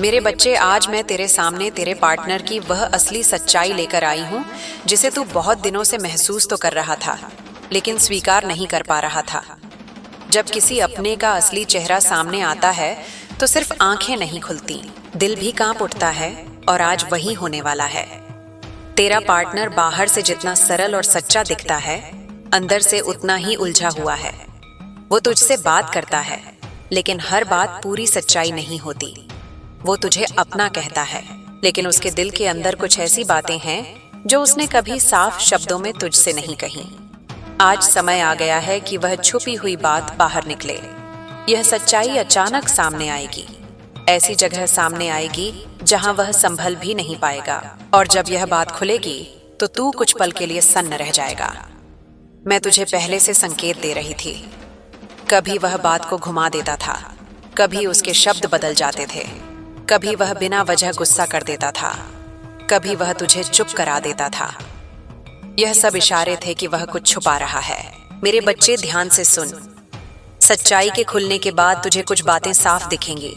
मेरे बच्चे, आज मैं तेरे सामने तेरे पार्टनर की वह असली सच्चाई लेकर आई हूँ जिसे तू बहुत दिनों से महसूस तो कर रहा था, लेकिन स्वीकार नहीं कर पा रहा था। जब किसी अपने का असली चेहरा सामने आता है तो सिर्फ आंखें नहीं खुलती, दिल भी कांप उठता है। और आज वही होने वाला है। तेरा पार्टनर बाहर से जितना सरल और सच्चा दिखता है, अंदर से उतना ही उलझा हुआ है। वो तुझसे बात करता है, लेकिन हर बात पूरी सच्चाई नहीं होती। वो तुझे अपना कहता है, लेकिन उसके दिल के अंदर कुछ ऐसी बातें हैं जो उसने कभी साफ शब्दों में तुझसे नहीं कही। आज समय आ गया है कि वह छुपी हुई बात बाहर निकले। यह सच्चाई अचानक सामने आएगी, ऐसी जगह सामने आएगी जहां वह संभल भी नहीं पाएगा। और जब यह बात खुलेगी तो तू कुछ पल के लिए सन्न रह जाएगा। मैं तुझे पहले से संकेत दे रही थी। कभी वह बात को घुमा देता था, कभी उसके शब्द बदल जाते थे, कभी वह बिना वजह गुस्सा कर देता था, कभी वह तुझे चुप करा देता था। यह सब इशारे थे कि वह कुछ छुपा रहा है। मेरे बच्चे, ध्यान से सुन। सच्चाई के खुलने के बाद तुझे कुछ बातें साफ दिखेंगी।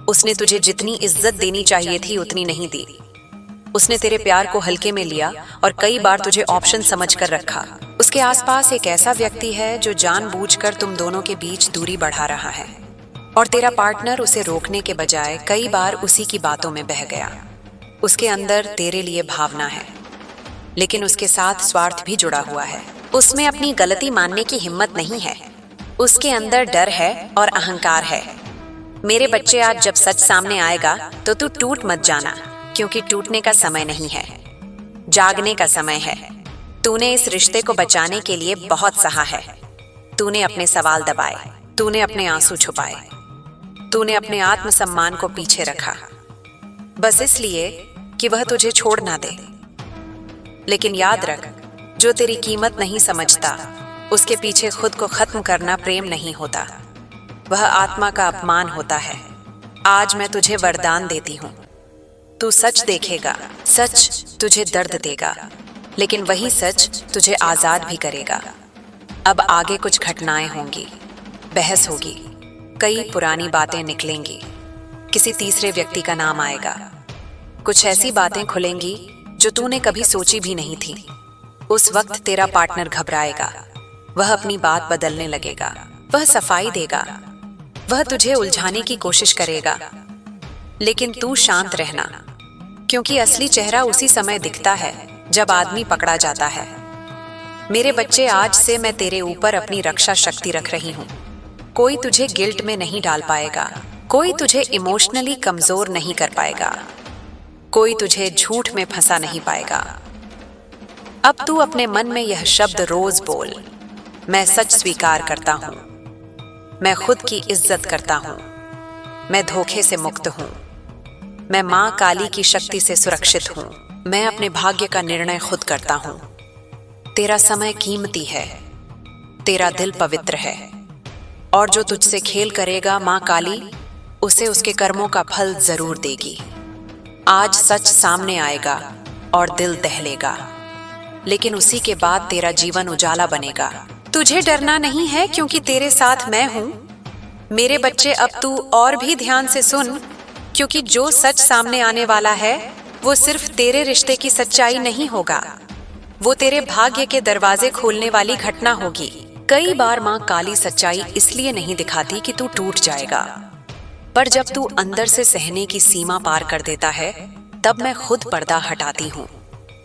उसने तुझे जितनी इज्जत देनी चाहिए थी उतनी नहीं दी। उसने तेरे प्यार को हल्के में लिया और कई बार तुझे ऑप्शन समझकर रखा। उसके आसपास एक ऐसा व्यक्ति है जो जानबूझकर तुम दोनों के बीच दूरी बढ़ा रहा है, और तेरा पार्टनर उसे रोकने के बजाय कई बार उसी की बातों में बह गया। उसके अंदर तेरे लिए भावना है, लेकिन उसके साथ स्वार्थ भी जुड़ा हुआ है। उसमें अपनी गलती मानने की हिम्मत नहीं है। उसके अंदर डर है और अहंकार है। मेरे बच्चे, आज जब सच सामने आएगा तो तू टूट मत जाना, क्योंकि टूटने का समय नहीं है, जागने का समय है। तूने इस रिश्ते को बचाने के लिए बहुत सहा है। तूने अपने सवाल दबाए, तूने अपने आंसू छुपाए, तूने अपने आत्मसम्मान को पीछे रखा, बस इसलिए कि वह तुझे छोड़ ना दे। लेकिन याद रख, जो तेरी कीमत नहीं समझता, उसके पीछे खुद को खत्म करना प्रेम नहीं होता, वह आत्मा का अपमान होता है। आज मैं तुझे वरदान देती हूँ। तू सच देखेगा, सच तुझे दर्द देगा, लेकिन वही सच तुझे आजाद भी करेगा। अब आगे कुछ घटनाएं होंगी, बहस होगी, कई पुरानी बातें निकलेंगी, किसी तीसरे व्यक्ति का नाम आएगा, कुछ ऐसी बातें खुलेंगी जो तूने कभी सोची भी नहीं थी। उस वक्त तेरा पार्टनर घबराएगा, वह अपनी बात बदलने लगेगा, वह सफाई देगा, वह तुझे उलझाने की कोशिश करेगा। लेकिन तू शांत रहना, क्योंकि असली चेहरा उसी समय दिखता है जब आदमी पकड़ा जाता है। मेरे बच्चे, आज से मैं तेरे ऊपर अपनी रक्षा शक्ति रख रही हूँ। कोई तुझे गिल्ट में नहीं डाल पाएगा, कोई तुझे इमोशनली कमजोर नहीं कर पाएगा, कोई तुझे झूठ में फंसा नहीं पाएगा। अब तू अपने मन में यह शब्द रोज बोल, मैं सच स्वीकार करता हूँ, मैं खुद की इज्जत करता हूँ, मैं धोखे से मुक्त हूँ, मैं माँ काली की शक्ति से सुरक्षित हूँ, मैं अपने भाग्य का निर्णय खुद करता हूँ। तेरा समय कीमती है, तेरा दिल पवित्र है, और जो तुझसे खेल करेगा, माँ काली उसे उसके कर्मों का फल जरूर देगी। आज सच सामने आएगा और दिल दहलेगा, लेकिन उसी के बाद तेरा जीवन उजाला बनेगा। तुझे डरना नहीं है, क्योंकि तेरे साथ मैं हूं। मेरे बच्चे, अब तू और भी ध्यान से सुन, क्योंकि जो सच सामने आने वाला है वो सिर्फ तेरे रिश्ते की सच्चाई नहीं होगा, वो तेरे भाग्य के दरवाजे खोलने वाली घटना होगी। कई बार माँ काली सच्चाई इसलिए नहीं दिखाती कि तू टूट जाएगा, पर जब तू अंदर से सहने की सीमा पार कर देता है, तब मैं खुद पर्दा हटाती हूँ,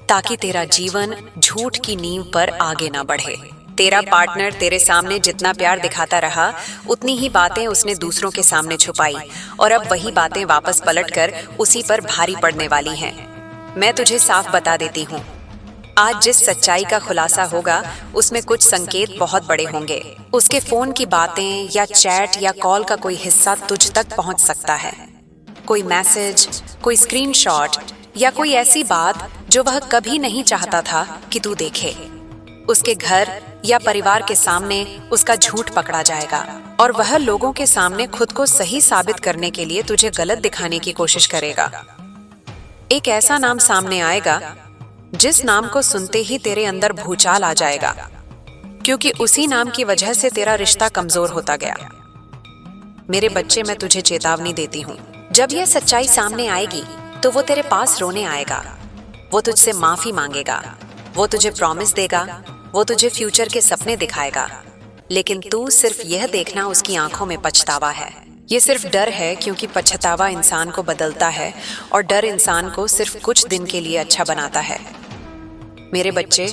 ताकि तेरा जीवन झूठ की नींव पर आगे ना बढ़े। तेरा पार्टनर तेरे सामने जितना प्यार दिखाता रहा, उतनी ही बातें उसने दूसरों के सामने छुपाई, और अब वही बातें वापस पलटकर उसी पर भारी पड़ने वाली हैं। मैं तुझे साफ बता देती हूँ, आज जिस सच्चाई का खुलासा होगा उसमें कुछ संकेत बहुत बड़े होंगे। उसके फोन की बातें या चैट या कॉल का कोई हिस्सा तुझ तक पहुंच सकता है, कोई मैसेज, कोई स्क्रीनशॉट, या कोई ऐसी बात जो वह कभी नहीं चाहता था कि तू देखे। उसके घर या परिवार के सामने उसका झूठ पकड़ा जाएगा, और वह लोगों के सामने खुद को सही साबित करने के लिए तुझे गलत दिखाने की कोशिश करेगा। एक ऐसा नाम सामने आएगा जिस नाम को सुनते ही तेरे अंदर भूचाल आ जाएगा, क्योंकि उसी नाम की वजह से तेरा रिश्ता कमजोर होता गया। मेरे बच्चे, मैं तुझे चेतावनी देती हूँ, जब यह सच्चाई सामने आएगी तो वो तेरे पास रोने आएगा, वो तुझसे माफी मांगेगा, वो तुझे प्रॉमिस देगा, वो तुझे फ्यूचर के सपने दिखाएगा, लेकिन तू सिर्फ यह देखना उसकी आंखों में पछतावा है। ये सिर्फ डर है, क्योंकि पछतावा इंसान को बदलता है और डर इंसान को सिर्फ कुछ दिन के लिए अच्छा बनाता है। मेरे बच्चे,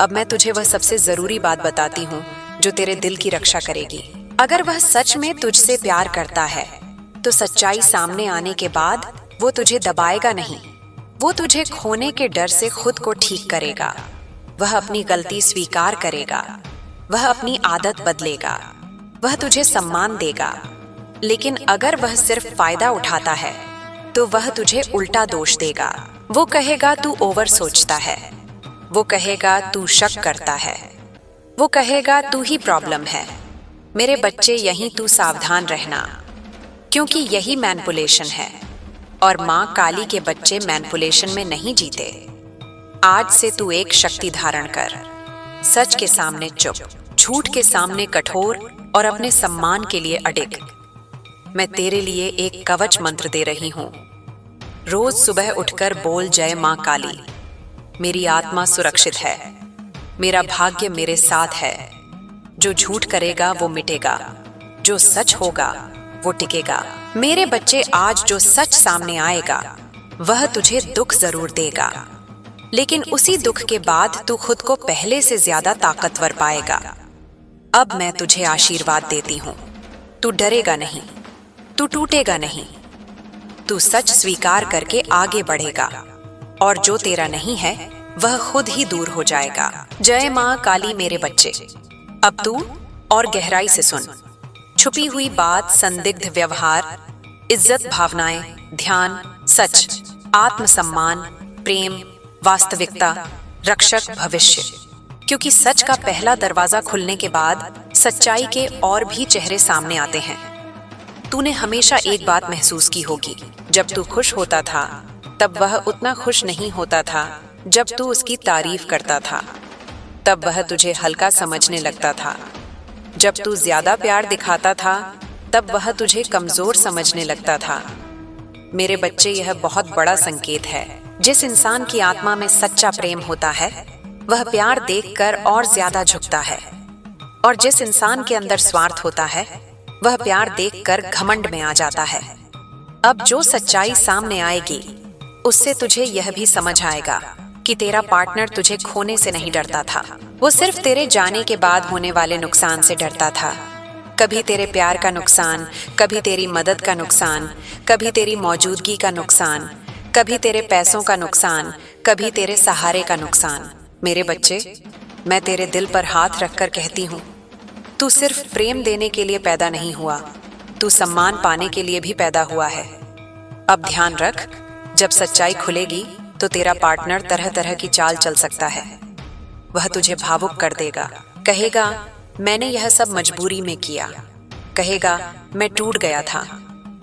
अब मैं तुझे वह सबसे जरूरी बात बताती हूँ जो तेरे दिल की रक्षा करेगी। अगर वह सच में तुझसे प्यार करता है तो सच्चाई सामने आने के बाद वो तुझे दबाएगा नहीं, वो तुझे खोने के डर से खुद को ठीक करेगा। वह अपनी गलती स्वीकार करेगा, वह अपनी आदत बदलेगा, वह तुझे सम्मान देगा। लेकिन अगर वह सिर्फ फायदा उठाता है तो वह तुझे उल्टा दोष देगा। वो कहेगा तू ओवर सोचता है, वो कहेगा तू शक करता है, वो कहेगा तू ही प्रॉब्लम है। मेरे बच्चे, यहीं तू सावधान रहना, क्योंकि यही मैनिपुलेशन है और माँ काली के बच्चे मैनिपुलेशन में नहीं जीते। आज से तू एक शक्ति धारण कर, सच के सामने चुप, झूठ के सामने कठोर और अपने सम्मान के लिए अडिग। मैं तेरे लिए एक कवच मंत्र दे रही हूँ। रोज सुबह उठकर बोल, जय माँ काली। मेरी आत्मा सुरक्षित है, मेरा भाग्य मेरे साथ है। जो झूठ करेगा वो मिटेगा, जो सच होगा वो टिकेगा। मेरे बच्चे, आज जो सच सामने आएगा वह तुझे दुख जरूर देगा, लेकिन उसी दुख के बाद तू खुद को पहले से ज्यादा ताकतवर पाएगा। अब मैं तुझे आशीर्वाद देती हूँ, तू डरेगा नहीं, तू टूटेगा नहीं, तू सच स्वीकार करके आगे बढ़ेगा और जो तेरा नहीं है वह खुद ही दूर हो जाएगा। जय माँ काली। मेरे बच्चे, अब तू और गहराई से सुन। छुपी हुई बात, संदिग्ध व्यवहार, इज्जत भावनाएं, ध्यान, सच, आत्मसम्मान, प्रेम, वास्तविकता, रक्षक, भविष्य। क्योंकि सच का पहला दरवाजा खुलने के बाद सच्चाई के और भी चेहरे सामने आते हैं। तूने हमेशा एक बात महसूस की होगी, जब तू खुश होता था तब वह उतना खुश नहीं होता था जब तू उसकी तारीफ करता था। तब वह तुझे हल्का समझने लगता था। जब तू ज्यादा प्यार दिखाता था तब वह तुझे कमजोर समझने लगता था। मेरे बच्चे, यह बहुत बड़ा संकेत है। जिस इंसान की आत्मा में सच्चा प्रेम होता है वह प्यार देखकर और ज्यादा झुकता है, और जिस इंसान के अंदर स्वार्थ होता है वह प्यार देखकर घमंड में आ जाता है। अब जो सच्चाई सामने आएगी उससे तुझे यह भी समझ आएगा कि तेरा पार्टनर तुझे खोने से नहीं डरता था, वो सिर्फ तेरे जाने के बाद होने वाले नुकसान से डरता था। कभी तेरे प्यार का नुकसान, कभी तेरी मदद का नुकसान, कभी तेरी मौजूदगी का नुकसान, कभी तेरे पैसों का नुकसान, कभी तेरे सहारे का नुकसान। मेरे बच्चे, मैं तेरे दिल पर हाथ रखकर कहती हूँ, तू सिर्फ प्रेम देने के लिए पैदा नहीं हुआ, तू सम्मान पाने के लिए भी पैदा हुआ है। अब ध्यान रख, जब सच्चाई खुलेगी तो तेरा पार्टनर तरह तरह की चाल चल सकता है। वह तुझे भावुक कर देगा, कहेगा मैंने यह सब मजबूरी में किया, कहेगा मैं टूट गया था,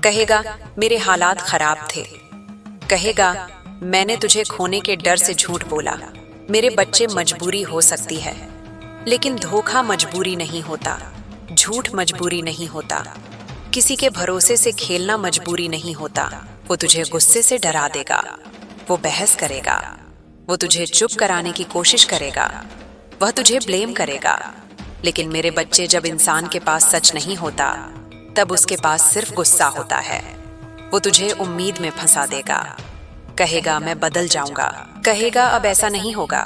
कहेगा मेरे हालात खराब थे, कहेगा मैंने तुझे खोने के डर से झूठ बोला। मेरे बच्चे, मजबूरी हो सकती है, लेकिन धोखा मजबूरी नहीं होता, झूठ मजबूरी नहीं होता, किसी के भरोसे से खेलना मजबूरी नहीं होता। वो तुझे गुस्से से डरा देगा, वो बहस करेगा, वो तुझे चुप कराने की कोशिश करेगा, वह तुझे ब्लेम करेगा। लेकिन मेरे बच्चे, जब इंसान के पास सच नहीं होता तब उसके पास सिर्फ गुस्सा होता है। वो तुझे उम्मीद में फंसा देगा, कहेगा मैं बदल जाऊंगा, कहेगा अब ऐसा नहीं होगा,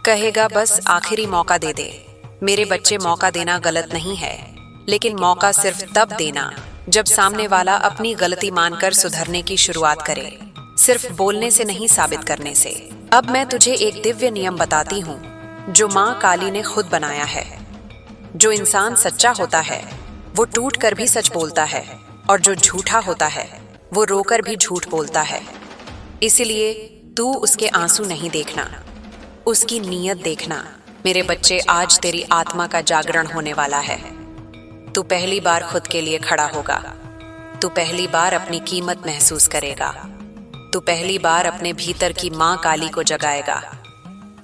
कहेगा बस आखिरी मौका दे दे। मेरे बच्चे, मौका देना गलत नहीं है, लेकिन मौका सिर्फ तब देना जब सामने वाला अपनी गलती मानकर सुधरने की शुरुआत करे, सिर्फ बोलने से नहीं, साबित करने से। अब मैं तुझे एक दिव्य नियम बताती हूँ जो माँ काली ने खुद बनाया है। जो इंसान सच्चा होता है वो टूट कर भी सच बोलता है, और जो झूठा होता है वो रोकर भी झूठ बोलता है। इसलिए तू उसके आंसू नहीं देखना, उसकी नीयत देखना। मेरे बच्चे, आज तेरी आत्मा का जागरण होने वाला है। तू पहली बार खुद के लिए खड़ा होगा, तू पहली बार अपनी कीमत महसूस करेगा, तू पहली बार अपने भीतर की माँ काली को जगाएगा।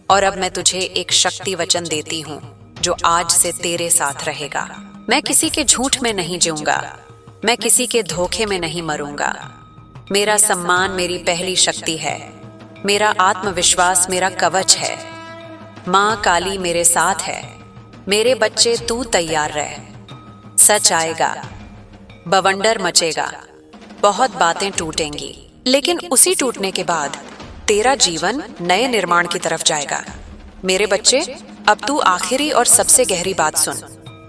और अब मैं तुझे एक शक्ति वचन देती हूँ जो आज से तेरे साथ रहेगा। मैं किसी के झूठ में नहीं जीऊंगा, मैं किसी के धोखे में नहीं मरूंगा, मेरा सम्मान मेरी पहली शक्ति है। मेरा आत्मविश्वास मेरा कवच है। माँ काली मेरे साथ है। मेरे बच्चे तू तैयार रह। सच आएगा, बवंडर मचेगा, बहुत बातें टूटेंगी, लेकिन उसी टूटने के बाद तेरा जीवन नए निर्माण की तरफ जाएगा। मेरे बच्चे, अब तू आखिरी और सबसे गहरी बात सुन,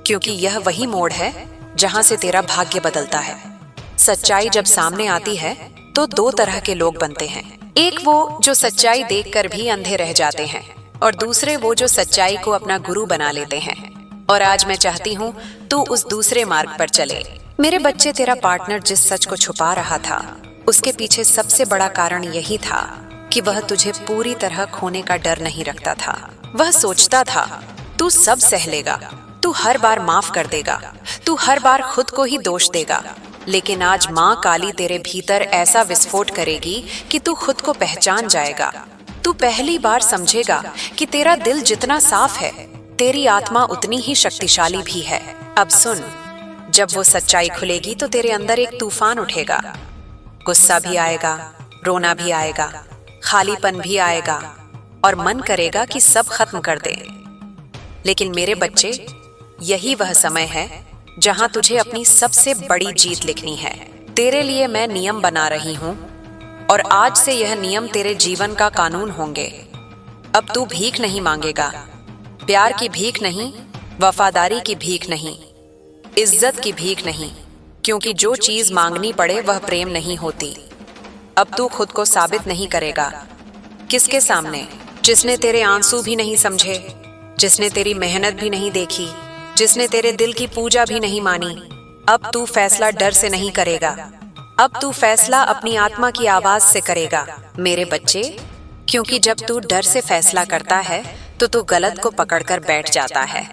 क्योंकि यह वही मोड़ है जहां से तेरा भाग्य बदलता है। सच्चाई जब सामने आती है तो दो तरह के लोग बनते हैं। एक वो जो सच्चाई देखकर भी अंधे रह जाते हैं, और दूसरे वो जो सच्चाई को अपना गुरु बना लेते हैं। और आज मैं चाहती हूँ तू उस दूसरे मार्ग पर चले। मेरे बच्चे, तेरा पार्टनर जिस सच को छुपा रहा था, उसके पीछे सबसे बड़ा कारण यही था कि वह तुझे पूरी तरह खोने का डर नहीं रखता था। वह सोचता था तू सब सह लेगा, तू हर बार माफ कर देगा, तू हर बार खुद को ही दोष देगा। लेकिन आज माँ काली तेरे भीतर ऐसा विस्फोट करेगी कि तू खुद को पहचान जाएगा। तू पहली बार समझेगा कि तेरा दिल जितना साफ है, तेरी आत्मा उतनी ही शक्तिशाली भी है। अब सुन, जब वो सच्चाई खुलेगी तो तेरे अंदर एक तूफान उठेगा। गुस्सा भी आएगा, रोना भी आएगा, खालीपन भी आएगा, और मन करेगा कि सब खत्म कर दे। लेकिन मेरे बच्चे, यही वह समय है जहां तुझे अपनी सबसे बड़ी जीत लिखनी है। तेरे लिए मैं नियम बना रही हूं, और आज से यह नियम तेरे जीवन का कानून होंगे। अब तू भीख नहीं मांगेगा, प्यार की भीख नहीं, वफादारी की भीख नहीं, इज्जत की भीख नहीं, क्योंकि जो चीज मांगनी पड़े वह प्रेम नहीं होती। अब तू खुद को साबित नहीं करेगा। किसके सामने? जिसने तेरे आंसू भी नहीं समझे, जिसने तेरी मेहनत भी नहीं देखी, जिसने तेरे दिल की पूजा भी नहीं मानी। अब तू फैसला डर से नहीं करेगा, अब तू फैसला अपनी आत्मा की आवाज से करेगा। मेरे बच्चे, क्योंकि जब तू डर से फैसला करता है तो तू गलत को पकड़कर बैठ जाता है,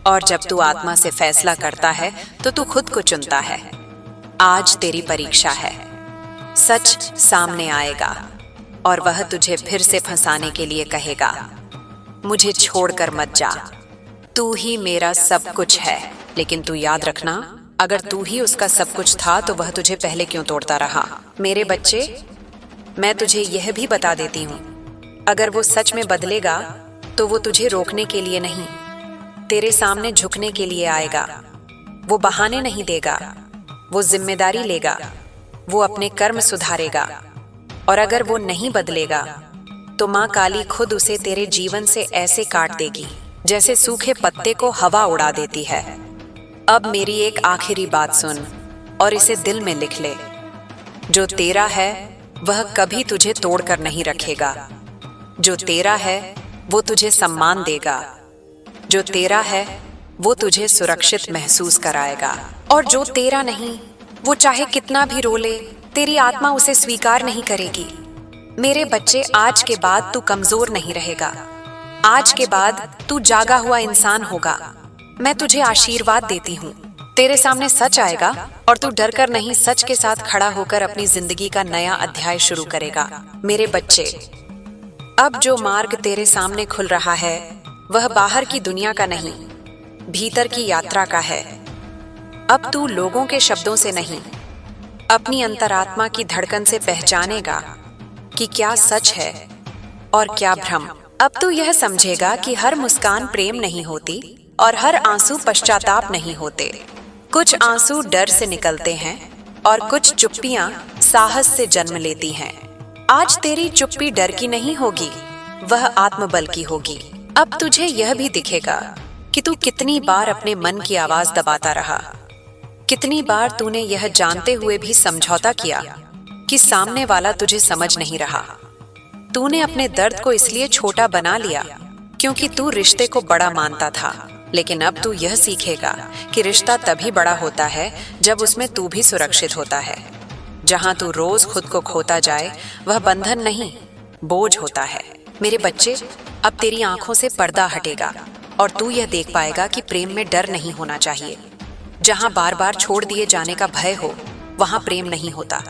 और जब तू आत्मा से फैसला करता है तो तू खुद को चुनता है। आज तेरी परीक्षा है। सच सामने आएगा, और वह तुझे फिर से फंसाने के लिए कहेगा, मुझे छोड़कर मत जा, तू ही मेरा सब कुछ है। लेकिन तू याद रखना, अगर तू ही उसका सब कुछ था तो वह तुझे पहले क्यों तोड़ता रहा। मेरे बच्चे, मैं तुझे यह भी बता देती हूँ, अगर वो सच में बदलेगा तो वो तुझे रोकने के लिए नहीं, तेरे सामने झुकने के लिए आएगा। वो बहाने नहीं देगा, वो जिम्मेदारी लेगा, वो अपने कर्म सुधारेगा। और अगर वो नहीं बदलेगा तो माँ काली खुद उसे तेरे जीवन से ऐसे काट देगी जैसे सूखे पत्ते को हवा उड़ा देती है। अब मेरी एक आखिरी बात सुन और इसे दिल में लिख ले। जो तेरा है वह कभी तुझे तोड़कर नहीं रखेगा। जो तेरा है वो तुझे सम्मान देगा। जो तेरा है वो तुझे सुरक्षित महसूस कराएगा। और जो तेरा नहीं, वो चाहे कितना भी रोले, तेरी आत्मा उसे स्वीकार नहीं करेगी। मेरे बच्चे, आज के बाद तू कमजोर नहीं रहेगा। आज के बाद तू जागा हुआ इंसान होगा। मैं तुझे आशीर्वाद देती हूँ। तेरे सामने सच आएगा और तू डरकर नहीं, सच के साथ खड़ा होकर अपनी जिंदगी का नया अध्याय शुरू करेगा। मेरे बच्चे, अब जो मार्ग तेरे सामने खुल रहा है वह बाहर की दुनिया का नहीं, भीतर की यात्रा का है। अब तू लोगों के शब्दों से नहीं, अपनी अंतरात्मा की धड़कन से पहचानेगा कि क्या सच है और क्या भ्रम। अब तू यह समझेगा कि हर मुस्कान प्रेम नहीं होती और हर आंसू पश्चाताप नहीं होते। कुछ आंसू डर से निकलते हैं और कुछ चुप्पियां साहस से जन्म लेती हैं। आज तेरी चुप्पी डर की नहीं होगी, वह आत्मबल की होगी। अब तुझे यह भी दिखेगा कि तू कितनी बार अपने मन की आवाज दबाता रहा, कितनी बार तूने यह जानते हुए भी समझौता किया कि सामने वाला तुझे समझ नहीं रहा। तूने अपने दर्द को इसलिए छोटा बना लिया क्योंकि तू रिश्ते को बड़ा मानता था। लेकिन अब तू यह सीखेगा कि रिश्ता तभी बड़ा होता है जब उसमें तू भी सुरक्षित होता है। जहां तू रोज खुद को खोता जाए वह बंधन नहीं, बोझ होता है। मेरे बच्चे, अब तेरी आंखों से पर्दा हटेगा और तू यह देख पाएगा कि प्रेम में डर नहीं होना चाहिए। जहां बार बार छोड़ दिए जाने का भय हो वहां प्रेम नहीं होता,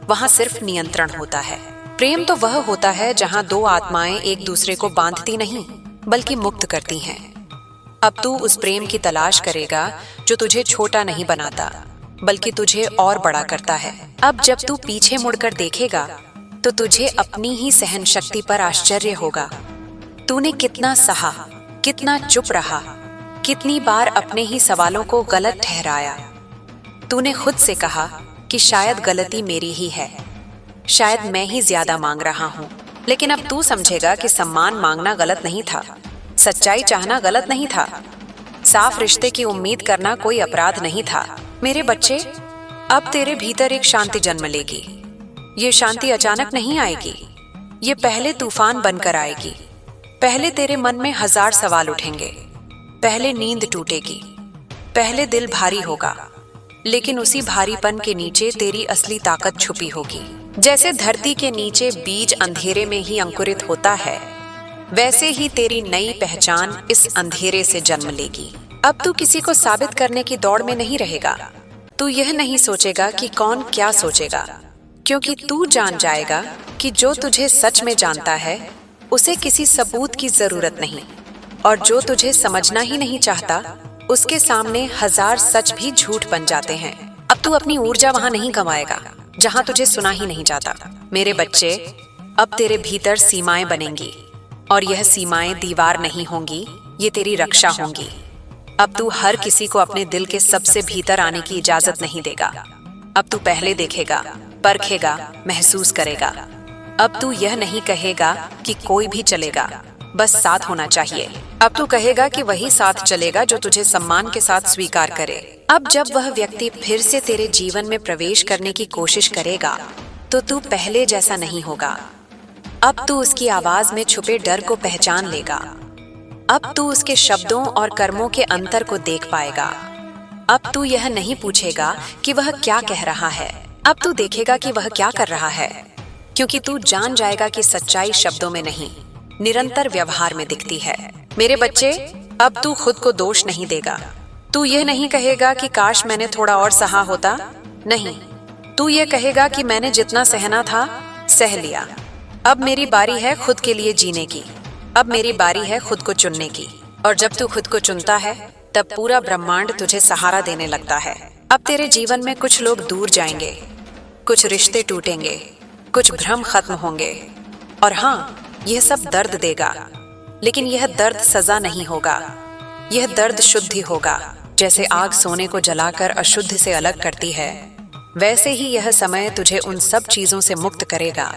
वहां सिर्फ नियंत्रण होता है। प्रेम तो वह होता है जहां दो आत्माएं एक दूसरे को बांधती नहीं बल्कि मुक्त करती हैं। अब तू उस प्रेम की तलाश करेगा जो तुझे छोटा नहीं बनाता, बल्कि तुझे और बड़ा करता है। अब जब तू पीछे मुड़कर देखेगा तो तुझे अपनी ही सहन शक्ति पर आश्चर्य होगा। तूने कितना सहा, कितना चुप रहा, कितनी बार अपने ही सवालों को गलत ठहराया। तूने खुद से कहा कि शायद गलती मेरी ही है, शायद मैं ही ज्यादा मांग रहा हूँ। लेकिन अब तू समझेगा कि सम्मान मांगना गलत नहीं था, सच्चाई चाहना गलत नहीं था, साफ रिश्ते की उम्मीद करना कोई अपराध नहीं था। मेरे बच्चे, अब तेरे भीतर एक शांति जन्म लेगी। ये शांति अचानक नहीं आएगी, ये पहले तूफान बनकर आएगी। पहले तेरे मन में 1000 सवाल उठेंगे, पहले नींद टूटेगी, पहले दिल भारी होगा, लेकिन उसी भारीपन के नीचे तेरी असली ताकत छुपी होगी। जैसे धरती के नीचे बीज अंधेरे में ही अंकुरित होता है, वैसे ही तेरी नई पहचान इस अंधेरे से जन्म लेगी। अब तू किसी को साबित करने की दौड़ में नहीं रहेगा। तू यह नहीं सोचेगा कि कौन क्या सोचेगा, क्योंकि तू जान जाएगा कि जो तुझे सच में जानता है उसे किसी सबूत की जरूरत नहीं, और जो तुझे समझना ही नहीं चाहता उसके सामने 1000 सच भी झूठ बन जाते हैं। अब तू अपनी ऊर्जा वहां नहीं गंवाएगा जहां तुझे सुना ही नहीं जाता। मेरे बच्चे, अब तेरे भीतर सीमाएं बनेंगी, और यह सीमाएं दीवार नहीं होंगी, ये तेरी रक्षा होंगी। अब तू हर किसी को अपने दिल के सबसे भीतर आने की इजाजत नहीं देगा। अब तू पहले देखेगा, परखेगा, महसूस करेगा। अब तू यह नहीं कहेगा कि कोई भी चलेगा, बस साथ होना चाहिए। अब तू कहेगा कि वही साथ चलेगा जो तुझे सम्मान के साथ स्वीकार करे। अब जब वह व्यक्ति फिर से तेरे जीवन में प्रवेश करने की कोशिश करेगा तो तू पहले जैसा नहीं होगा। अब तू उसकी आवाज में छुपे डर को पहचान लेगा। अब तू उसके शब्दों और कर्मों के अंतर को देख पाएगा। अब तू यह नहीं पूछेगा कि वह क्या कह रहा है, अब तू देखेगा कि वह क्या कर रहा है, क्योंकि तू जान जाएगा कि सच्चाई शब्दों में नहीं, निरंतर व्यवहार में दिखती है। मेरे बच्चे, अब तू खुद को दोष नहीं देगा। तू यह नहीं कहेगा कि काश मैंने थोड़ा और सहा होता। नहीं, तू यह कहेगा कि मैंने जितना सहना था सह लिया। अब मेरी बारी है खुद के लिए जीने की, अब मेरी बारी है खुद को चुनने की। और जब तू खुद को चुनता है तब पूरा ब्रह्मांड तुझे सहारा देने लगता है। अब तेरे जीवन में कुछ लोग दूर जाएंगे, कुछ रिश्ते टूटेंगे, कुछ भ्रम खत्म होंगे, और हाँ, यह सब दर्द देगा, लेकिन यह दर्द सजा नहीं होगा, यह दर्द शुद्धि होगा। जैसे आग सोने को जलाकर अशुद्ध से अलग करती है, वैसे ही यह समय तुझे उन सब चीजों से मुक्त करेगा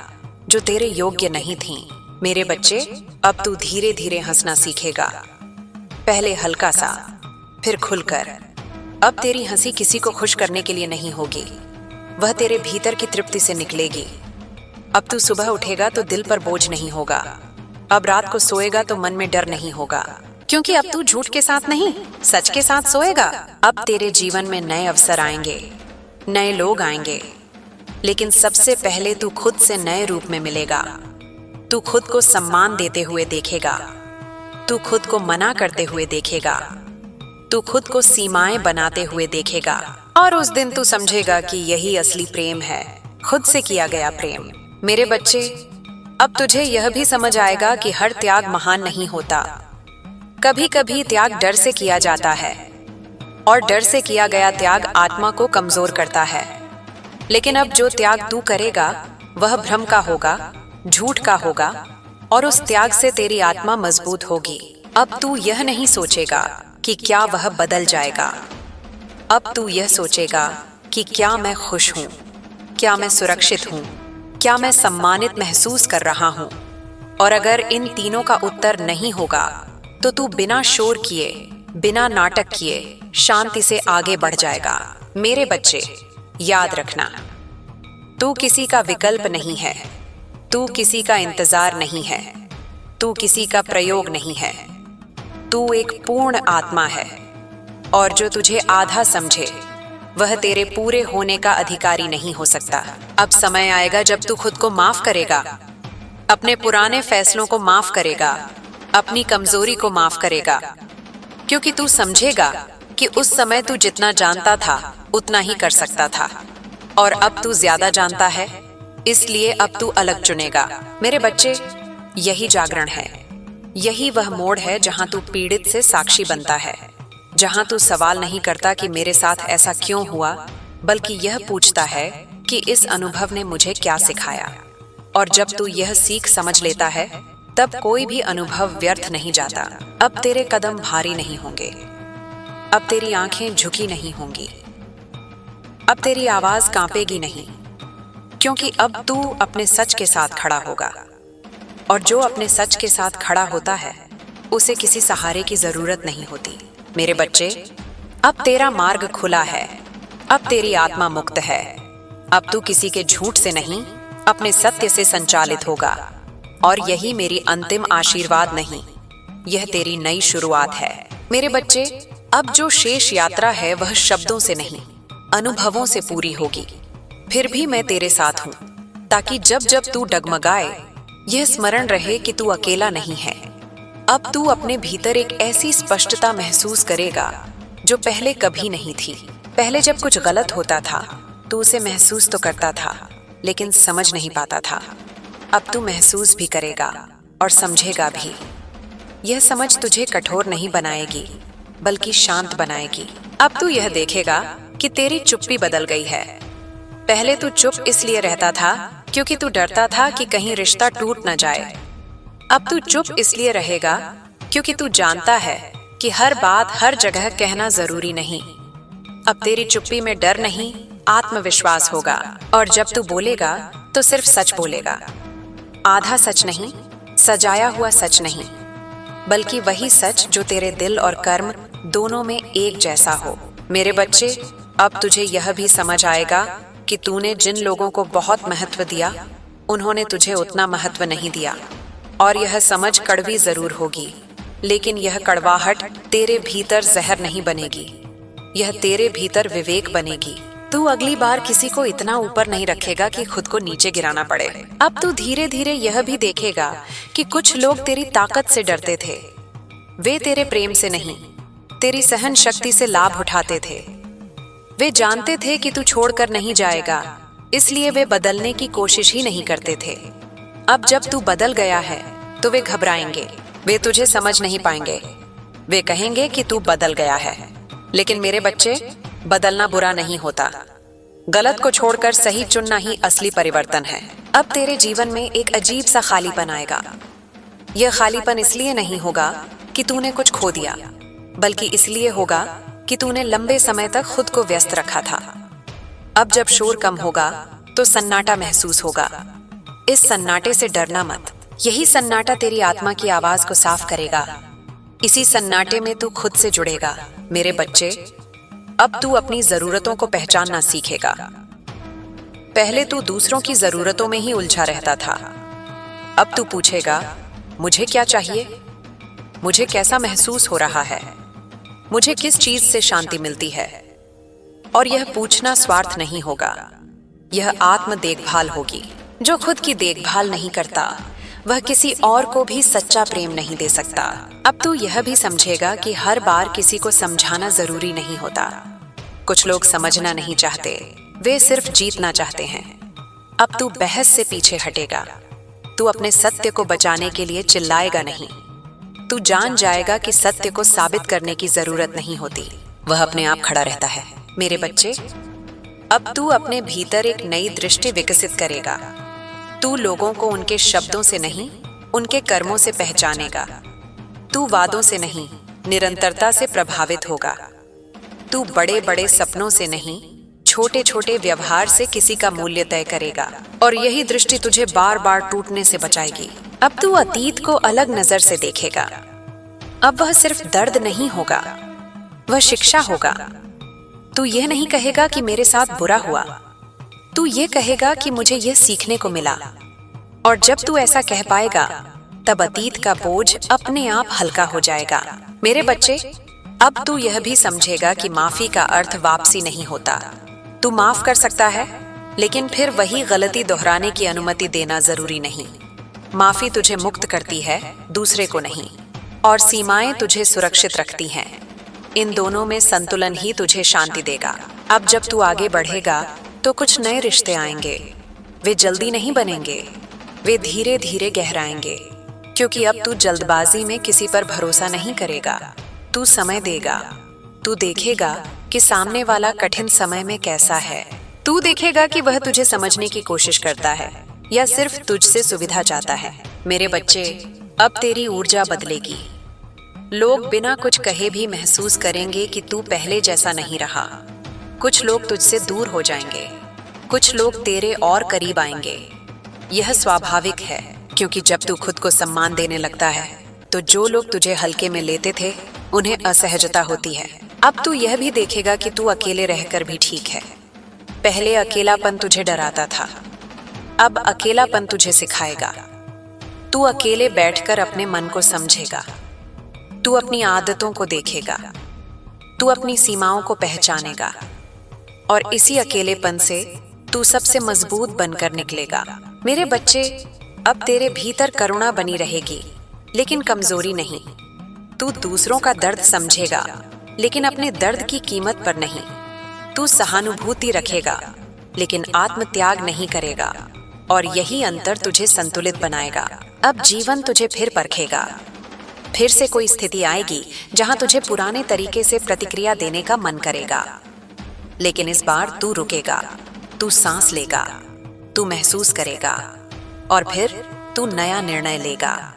जो तेरे योग्य नहीं थीं। मेरे बच्चे, अब तू धीरे धीरे हंसना सीखेगा, पहले हल्का सा, फिर खुलकर। अब तेरी हंसी किसी को खुश करने के लिए नहीं होगी, वह तेरे भीतर की तृप्ति से निकलेगी। अब तू सुबह उठेगा तो दिल पर बोझ नहीं होगा, अब रात को सोएगा तो मन में डर नहीं होगा, क्योंकि अब तू झूठ के साथ नहीं, सच के साथ सोएगा। अब तेरे जीवन में नए अवसर आएंगे, नए लोग आएंगे, लेकिन सबसे पहले तू खुद से नए रूप में मिलेगा। तू खुद को सम्मान देते हुए देखेगा, तू खुद को मना करते हुए देखेगा, तू खुद को सीमाएं बनाते हुए देखेगा, और उस दिन तू समझेगा कि यही असली प्रेम है, खुद से किया गया प्रेम। मेरे बच्चे, अब तुझे यह भी समझ आएगा कि हर त्याग महान नहीं होता। कभी कभी त्याग डर से किया जाता है, और डर से किया गया त्याग आत्मा को कमजोर करता है। लेकिन अब जो त्याग तू करेगा वह भ्रम का होगा, झूठ का होगा, और उस त्याग से तेरी आत्मा मजबूत होगी। अब तू यह नहीं सोचेगा कि क्या वह बदल जाएगा, अब तू यह सोचेगा कि क्या मैं खुश हूँ, क्या मैं सुरक्षित हूँ, क्या मैं सम्मानित महसूस कर रहा हूँ। और अगर इन तीनों का उत्तर नहीं होगा तो तू बिना शोर किए, बिना नाटक किए शांति से आगे बढ़ जाएगा। मेरे बच्चे, याद रखना, तू किसी का विकल्प नहीं है, तू किसी का इंतजार नहीं है, तू किसी का प्रयोग नहीं है, तू एक पूर्ण आत्मा है, और जो तुझे आधा समझे वह तेरे पूरे होने का अधिकारी नहीं हो सकता। अब समय आएगा जब तू खुद को माफ करेगा, अपने पुराने फैसलों को माफ करेगा, अपनी कमजोरी को माफ करेगा, क्योंकि तू समझेगा कि उस समय तू जितना जानता था उतना ही कर सकता था, और अब तू ज्यादा जानता है, इसलिए अब तू अलग चुनेगा। मेरे बच्चे, यही जागरण है, यही वह मोड़ है जहां तू पीड़ित से साक्षी बनता है, जहां तू सवाल नहीं करता कि मेरे साथ ऐसा क्यों हुआ, बल्कि यह पूछता है कि इस अनुभव ने मुझे क्या सिखाया। और जब तू यह सीख समझ लेता है, तब कोई भी अनुभव व्यर्थ नहीं जाता। अब तेरे कदम भारी नहीं होंगे, अब तेरी आंखें झुकी नहीं होंगी, अब तेरी आवाज कांपेगी नहीं, क्योंकि अब तू अपने सच के साथ खड़ा होगा। और जो अपने सच के साथ खड़ा होता है, उसे किसी सहारे की जरूरत नहीं होती। मेरे बच्चे, अब तेरा मार्ग खुला है, अब तेरी आत्मा मुक्त है। अब तू किसी के झूठ से नहीं, अपने सत्य से संचालित होगा। और यही मेरी अंतिम आशीर्वाद नहीं, यह तेरी नई शुरुआत है। मेरे बच्चे, अब जो शेष यात्रा है वह शब्दों से नहीं, अनुभवों से पूरी होगी। फिर भी मैं तेरे साथ हूँ, ताकि जब जब तू डगमगाए, यह स्मरण रहे कि तू अकेला नहीं है। अब तू अपने भीतर एक ऐसी स्पष्टता महसूस करेगा जो पहले कभी नहीं थी। पहले जब कुछ गलत होता था तो उसे महसूस तो करता था, लेकिन समझ नहीं पाता था। अब तू महसूस भी करेगा और समझेगा भी। यह समझ तुझे कठोर नहीं बनाएगी, बल्कि शांत बनाएगी। अब तू यह देखेगा कि तेरी चुप्पी बदल गई है। पहले तू चुप इसलिए रहता था क्योंकि तू डरता था कि कहीं रिश्ता टूट न जाए। अब तू चुप इसलिए रहेगा क्योंकि तू जानता है कि हर बात हर जगह कहना जरूरी नहीं। अब तेरी चुप्पी में डर नहीं, आत्मविश्वास होगा। और जब तू बोलेगा तो सिर्फ सच बोलेगा, आधा सच नहीं, सजाया हुआ सच नहीं, बल्कि वही सच जो तेरे दिल और कर्म दोनों में एक जैसा हो। मेरे बच्चे, अब तुझे यह भी समझ आएगा कि तूने जिन लोगों को बहुत महत्व दिया, उन्होंने तुझे उतना महत्व नहीं दिया। और यह समझ कड़वी जरूर होगी, लेकिन यह कड़वाहट तेरे भीतर जहर नहीं बनेगी, यह तेरे भीतर विवेक बनेगी। तू अगली बार किसी को इतना ऊपर नहीं रखेगा कि खुद को नीचे गिराना पड़े। अब तू धीरे धीरे यह भी देखेगा कि कुछ लोग तेरी ताकत से डरते थे। वे तेरे प्रेम से नहीं, तेरी सहन शक्ति से लाभ उठाते थे। वे जानते थे कि तू छोड़कर नहीं जाएगा, इसलिए वे बदलने की कोशिश ही नहीं करते थे। अब जब तू बदल गया है तो वे घबराएंगे, वे तुझे समझ नहीं पाएंगे। वे कहेंगे कि तू बदल गया है। लेकिन मेरे बच्चे, बदलना बुरा नहीं होता। गलत को छोड़कर सही चुनना ही असली परिवर्तन है। अब तेरे जीवन में एक अजीब सा खालीपन आएगा। यह खालीपन इसलिए नहीं होगा कि तूने कुछ खो दिया, बल्कि इसलिए होगा कि तूने लंबे समय तक खुद को व्यस्त रखा था। अब जब शोर कम होगा तो सन्नाटा महसूस होगा। इस सन्नाटे से डरना मत। यही सन्नाटा तेरी आत्मा की आवाज को साफ करेगा। इसी सन्नाटे में तू खुद से जुड़ेगा। मेरे बच्चे, अब तू अपनी जरूरतों को पहचानना सीखेगा। पहले तू दूसरों की जरूरतों में ही उलझा रहता था। अब तू पूछेगा, मुझे क्या चाहिए? मुझे कैसा महसूस हो रहा है? मुझे किस चीज से शांति मिलती है? और यह पूछना स्वार्थ नहीं होगा, यह आत्म देखभाल होगी। जो खुद की देखभाल नहीं करता, वह किसी और को भी सच्चा प्रेम नहीं दे सकता। अब तू यह भी समझेगा कि हर बार किसी को समझाना जरूरी नहीं होता। कुछ लोग समझना नहीं चाहते, वे सिर्फ जीतना चाहते हैं। अब तू बहस से पीछे हटेगा। तू अपने सत्य को बचाने के लिए चिल्लाएगा नहीं। तू जान जाएगा कि सत्य को साबित करने की जरूरत नहीं होती, वह अपने आप खड़ा रहता है। मेरे बच्चे, अब तू अपने भीतर एक नई दृष्टि विकसित करेगा। तू लोगों को उनके शब्दों से नहीं, उनके कर्मों से पहचानेगा। तू वादों से नहीं, निरंतरता से प्रभावित होगा। तू बड़े बड़े सपनों से नहीं, छोटे छोटे व्यवहार से किसी का मूल्य तय करेगा। और यही दृष्टि तुझे बार बार टूटने से बचाएगी। अब तू अतीत को अलग नजर से देखेगा। अब वह सिर्फ दर्द नहीं होगा, वह शिक्षा होगा। तू यह नहीं कहेगा कि मेरे साथ बुरा हुआ, तू ये कहेगा कि मुझे ये सीखने को मिला। और जब तू ऐसा कह पाएगा, तब अतीत का बोझ अपने आप हल्का हो जाएगा। मेरे बच्चे, अब तू यह भी समझेगा कि माफी का अर्थ वापसी नहीं होता। तू माफ कर सकता है, लेकिन फिर वही गलती दोहराने की अनुमति देना जरूरी नहीं। माफी तुझे मुक्त करती है, दूसरे को नहीं। और सीमाएं तुझे सुरक्षित रखती हैं। इन दोनों में संतुलन ही तुझे शांति देगा। अब जब तू आगे बढ़ेगा तो कुछ नए रिश्ते आएंगे। वे जल्दी नहीं बनेंगे, वे धीरे धीरे गहराएंगे। क्योंकि अब तू जल्दबाजी में किसी पर भरोसा नहीं करेगा। तू समय देगा। तू देखेगा कि सामने वाला कठिन समय में कैसा है। तू देखेगा कि वह तुझे समझने की कोशिश करता है या सिर्फ तुझसे सुविधा चाहता है। मेरे बच्चे, अब तेरी ऊर्जा बदलेगी। लोग बिना कुछ कहे भी महसूस करेंगे कि तू पहले जैसा नहीं रहा। कुछ लोग तुझसे दूर हो जाएंगे, कुछ लोग तेरे और करीब आएंगे। यह स्वाभाविक है, क्योंकि जब तू खुद को सम्मान देने लगता है तो जो लोग तुझे हल्के में लेते थे उन्हें असहजता होती है। अब तू यह भी देखेगा कि तू अकेले रहकर भी ठीक है। पहले अकेलापन तुझे डराता था, अब अकेलापन तुझे सिखाएगा। तू अकेले बैठकर अपने मन को समझेगा, तू अपनी आदतों को देखेगा, तू अपनी सीमाओं को पहचानेगा और इसी अकेलेपन से तू सबसे मजबूत बनकर निकलेगा। मेरे बच्चे, अब तेरे भीतर करुणा बनी रहेगी, लेकिन कमजोरी नहीं। तू दूसरों का दर्द समझेगा, लेकिन अपने दर्द की कीमत पर नहीं। तू सहानुभूति रखेगा, लेकिन आत्मत्याग नहीं करेगा, और यही अंतर तुझे संतुलित बनाएगा। अब जीवन तुझे फिर परखेगा। फिर से कोई स्थिति आएगी जहां तुझे पुराने तरीके से प्रतिक्रिया देने का मन करेगा, लेकिन इस बार तू रुकेगा, तू सांस लेगा, तू महसूस करेगा और फिर तू नया निर्णय लेगा।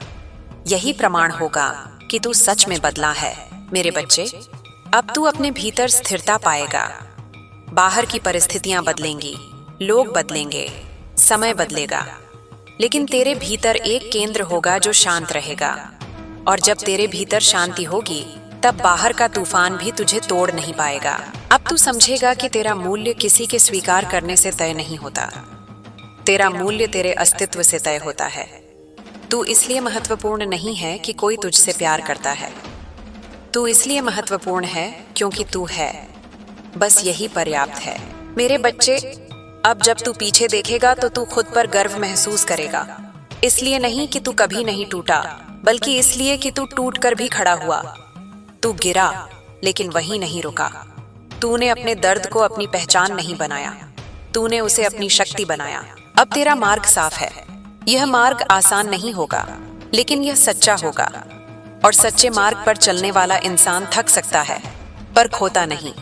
यही प्रमाण होगा कि तू सच में बदला है। मेरे बच्चे, अब तू अपने भीतर स्थिरता पाएगा। बाहर की परिस्थितियां बदलेंगी, लोग बदलेंगे, समय बदलेगा, लेकिन तेरे भीतर एक केंद्र होगा जो शांत रहेगा। और जब तेरे भीतर शांति होगी, तब बाहर का तूफान भी तुझे तोड़ नहीं पाएगा। अब तू समझेगा कि तेरा मूल्य किसी के स्वीकार करने से तय नहीं होता। तेरा मूल्य तेरे अस्तित्व से तय होता है। तू इसलिए महत्वपूर्ण नहीं है कि कोई तुझसे प्यार करता है। तू इसलिए महत्वपूर्ण है क्योंकि तू है। बस यही पर्याप्त है। मेरे बच्चे, अब जब तू पीछे देखेगा तो तू खुद पर गर्व महसूस करेगा। इसलिए नहीं कि तू कभी नहीं टूटा, बल्कि इसलिए कि तू टूट कर भी खड़ा हुआ। तू गिरा, लेकिन वहीं नहीं रुका। तूने अपने दर्द को अपनी पहचान नहीं बनाया, तूने उसे अपनी शक्ति बनाया। अब तेरा मार्ग साफ है। यह मार्ग आसान नहीं होगा, लेकिन यह सच्चा होगा। और सच्चे मार्ग पर चलने वाला इंसान थक सकता है, पर खोता नहीं,